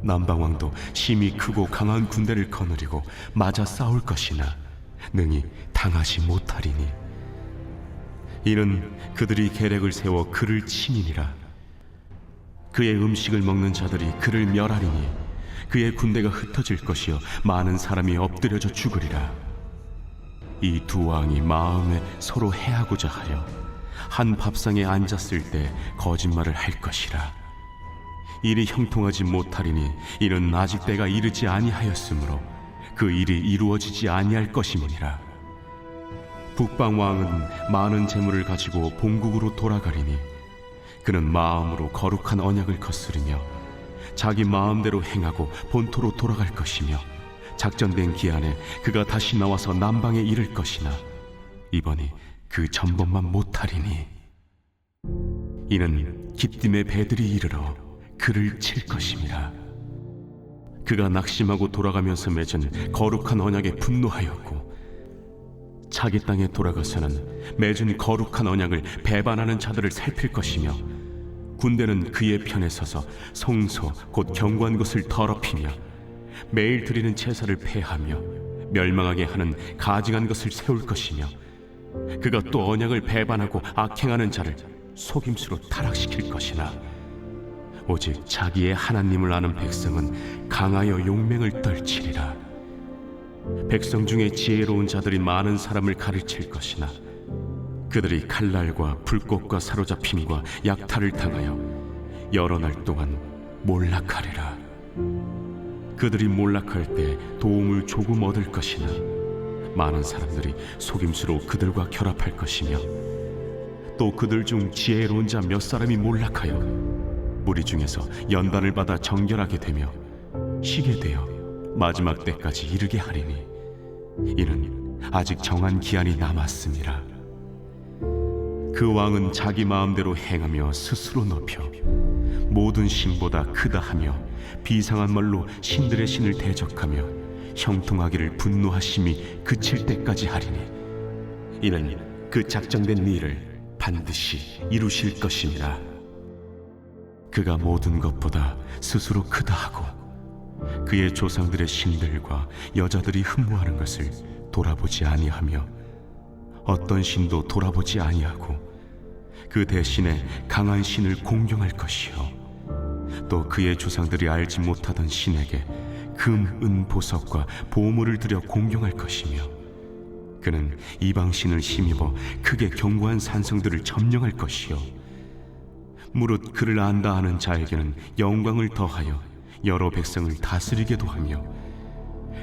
남방왕도 심히 크고 강한 군대를 거느리고 맞아 싸울 것이나 능히 당하지 못하리니 이는 그들이 계략을 세워 그를 침이니라. 그의 음식을 먹는 자들이 그를 멸하리니 그의 군대가 흩어질 것이요 많은 사람이 엎드려져 죽으리라. 이 두 왕이 마음에 서로 해하고자 하여 한 밥상에 앉았을 때 거짓말을 할 것이라. 일이 형통하지 못하리니 이는 아직 때가 이르지 아니하였으므로 그 일이 이루어지지 아니할 것임이니라. 북방 왕은 많은 재물을 가지고 본국으로 돌아가리니 그는 마음으로 거룩한 언약을 거스르며 자기 마음대로 행하고 본토로 돌아갈 것이며 작전된 기한에 그가 다시 나와서 남방에 이를 것이나 이번이 그 전번만 못하리니 이는 기띔의 배들이 이르러 그를 칠 것임이라. 그가 낙심하고 돌아가면서 맺은 거룩한 언약에 분노하였고 자기 땅에 돌아가서는 맺은 거룩한 언약을 배반하는 자들을 살필 것이며 군대는 그의 편에 서서 성소 곧 경관 곳을 더럽히며 매일 드리는 제사를 폐하며 멸망하게 하는 가증한 것을 세울 것이며 그가 또 언약을 배반하고 악행하는 자를 속임수로 타락시킬 것이나 오직 자기의 하나님을 아는 백성은 강하여 용맹을 떨치리라. 백성 중에 지혜로운 자들이 많은 사람을 가르칠 것이나 그들이 칼날과 불꽃과 사로잡힘과 약탈을 당하여 여러 날 동안 몰락하리라. 그들이 몰락할 때 도움을 조금 얻을 것이나 많은 사람들이 속임수로 그들과 결합할 것이며 또 그들 중 지혜로운 자 몇 사람이 몰락하여 무리 중에서 연단을 받아 정결하게 되며 쉬게 되어 마지막 때까지 이르게 하리니 이는 아직 정한 기한이 남았음이라. 그 왕은 자기 마음대로 행하며 스스로 높여 모든 신보다 크다 하며 비상한 말로 신들의 신을 대적하며 형통하기를 분노하심이 그칠 때까지 하리니 이는 그 작정된 일을 반드시 이루실 것임이라. 그가 모든 것보다 스스로 크다 하고 그의 조상들의 신들과 여자들이 흠모하는 것을 돌아보지 아니하며 어떤 신도 돌아보지 아니하고 그 대신에 강한 신을 공경할 것이요 또 그의 조상들이 알지 못하던 신에게 금, 은, 보석과 보물을 들여 공경할 것이며 그는 이방 신을 힘입어 크게 견고한 산성들을 점령할 것이요 무릇 그를 안다 하는 자에게는 영광을 더하여 여러 백성을 다스리게도 하며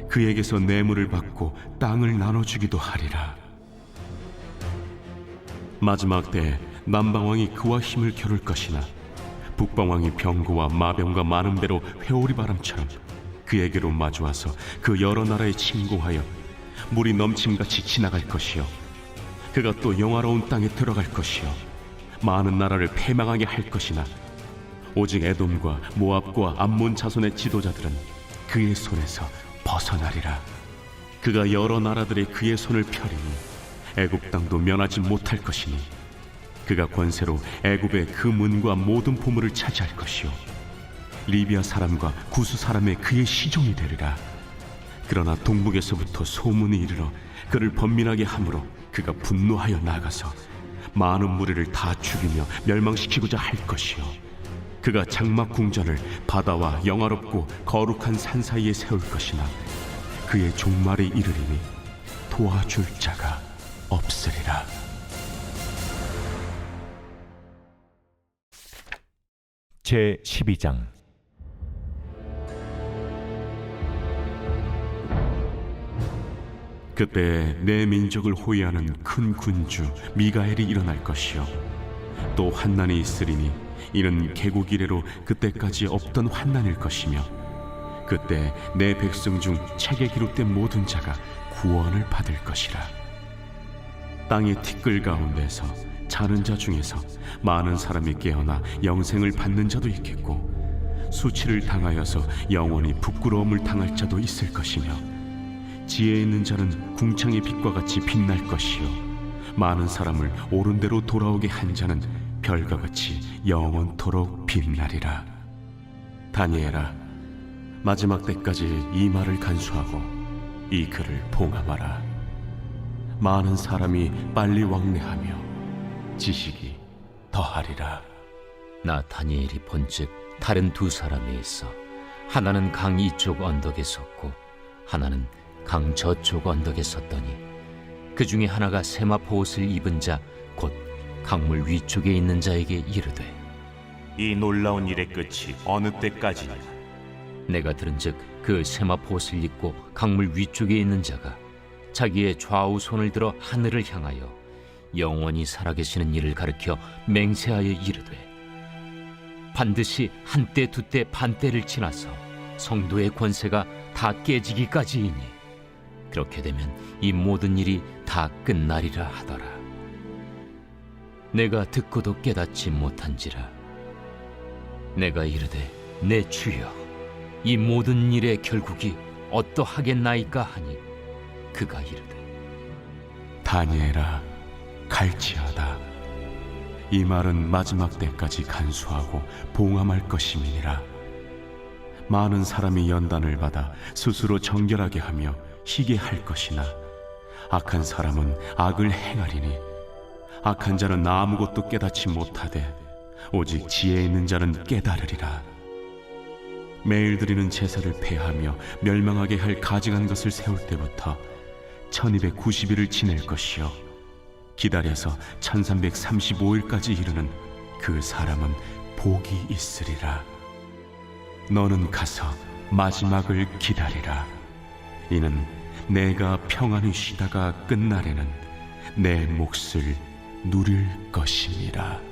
그에게서 뇌물을 받고 땅을 나눠주기도 하리라. 마지막 때에 남방왕이 그와 힘을 겨룰 것이나 북방왕이 병거와 마병과 많은 배로 회오리 바람처럼 그에게로 마주와서 그 여러 나라에 침공하여 물이 넘침같이 지나갈 것이요 그가 또 영화로운 땅에 들어갈 것이요 많은 나라를 패망하게 할 것이나 오직 에돔과 모압과 암몬 자손의 지도자들은 그의 손에서 벗어나리라. 그가 여러 나라들의 그의 손을 펴리니 애굽 땅도 면하지 못할 것이니 그가 권세로 애굽의 그 문과 모든 보물을 차지할 것이요 리비아 사람과 구스 사람의 그의 시종이 되리라. 그러나 동북에서부터 소문이 이르러 그를 번민하게 함으로 그가 분노하여 나가서 많은 무리를 다 죽이며 멸망시키고자 할 것이요 그가 장막 궁전을 바다와 영화롭고 거룩한 산 사이에 세울 것이나 그의 종말이 이르리니 도와줄 자가 없으리라. 제 12장. 그때 내 민족을 호위하는 큰 군주 미가엘이 일어날 것이요 또 환난이 있으리니 이는 개국 이래로 그때까지 없던 환난일 것이며 그때 내 백성 중 책에 기록된 모든 자가 구원을 받을 것이라. 땅의 티끌 가운데서 자는 자 중에서 많은 사람이 깨어나 영생을 받는 자도 있겠고 수치를 당하여서 영원히 부끄러움을 당할 자도 있을 것이며 지혜 있는 자는 궁창의 빛과 같이 빛날 것이요 많은 사람을 옳은 대로 돌아오게 한 자는 별과 같이 영원토록 빛나리라. 다니엘아, 마지막 때까지 이 말을 간수하고 이 글을 봉함하라. 많은 사람이 빨리 왕래하며 지식이 더하리라. 나 다니엘이 본즉 다른 두 사람이 있어 하나는 강 이쪽 언덕에 섰고 하나는 강 저쪽 언덕에 섰더니 그 중에 하나가 세마포 옷을 입은 자 곧 강물 위쪽에 있는 자에게 이르되 이 놀라운 일의 끝이 어느 때까지냐? 내가 들은즉 그 세마포옷을 입고 강물 위쪽에 있는 자가 자기의 좌우 손을 들어 하늘을 향하여 영원히 살아계시는 이를 가리켜 맹세하여 이르되 반드시 한때 두때 반때를 지나서 성도의 권세가 다 깨지기까지이니 그렇게 되면 이 모든 일이 다 끝나리라 하더라. 내가 듣고도 깨닫지 못한지라. 내가 이르되 내 주여 이 모든 일의 결국이 어떠하겠나이까 하니 그가 이르되 다니엘아, 갈지어다. 이 말은 마지막 때까지 간수하고 봉함할 것임이니라. 많은 사람이 연단을 받아 스스로 정결하게 하며 희게 할 것이나 악한 사람은 악을 행하리니 악한 자는 아무것도 깨닫지 못하되 오직 지혜 있는 자는 깨달으리라. 매일 드리는 제사를 폐하며 멸망하게 할 가증한 것을 세울 때부터 1290일을 지낼 것이요 기다려서 1335일까지 이르는 그 사람은 복이 있으리라. 너는 가서 마지막을 기다리라. 이는 내가 평안히 쉬다가 끝날에는 내 몫을 누릴 것임이라.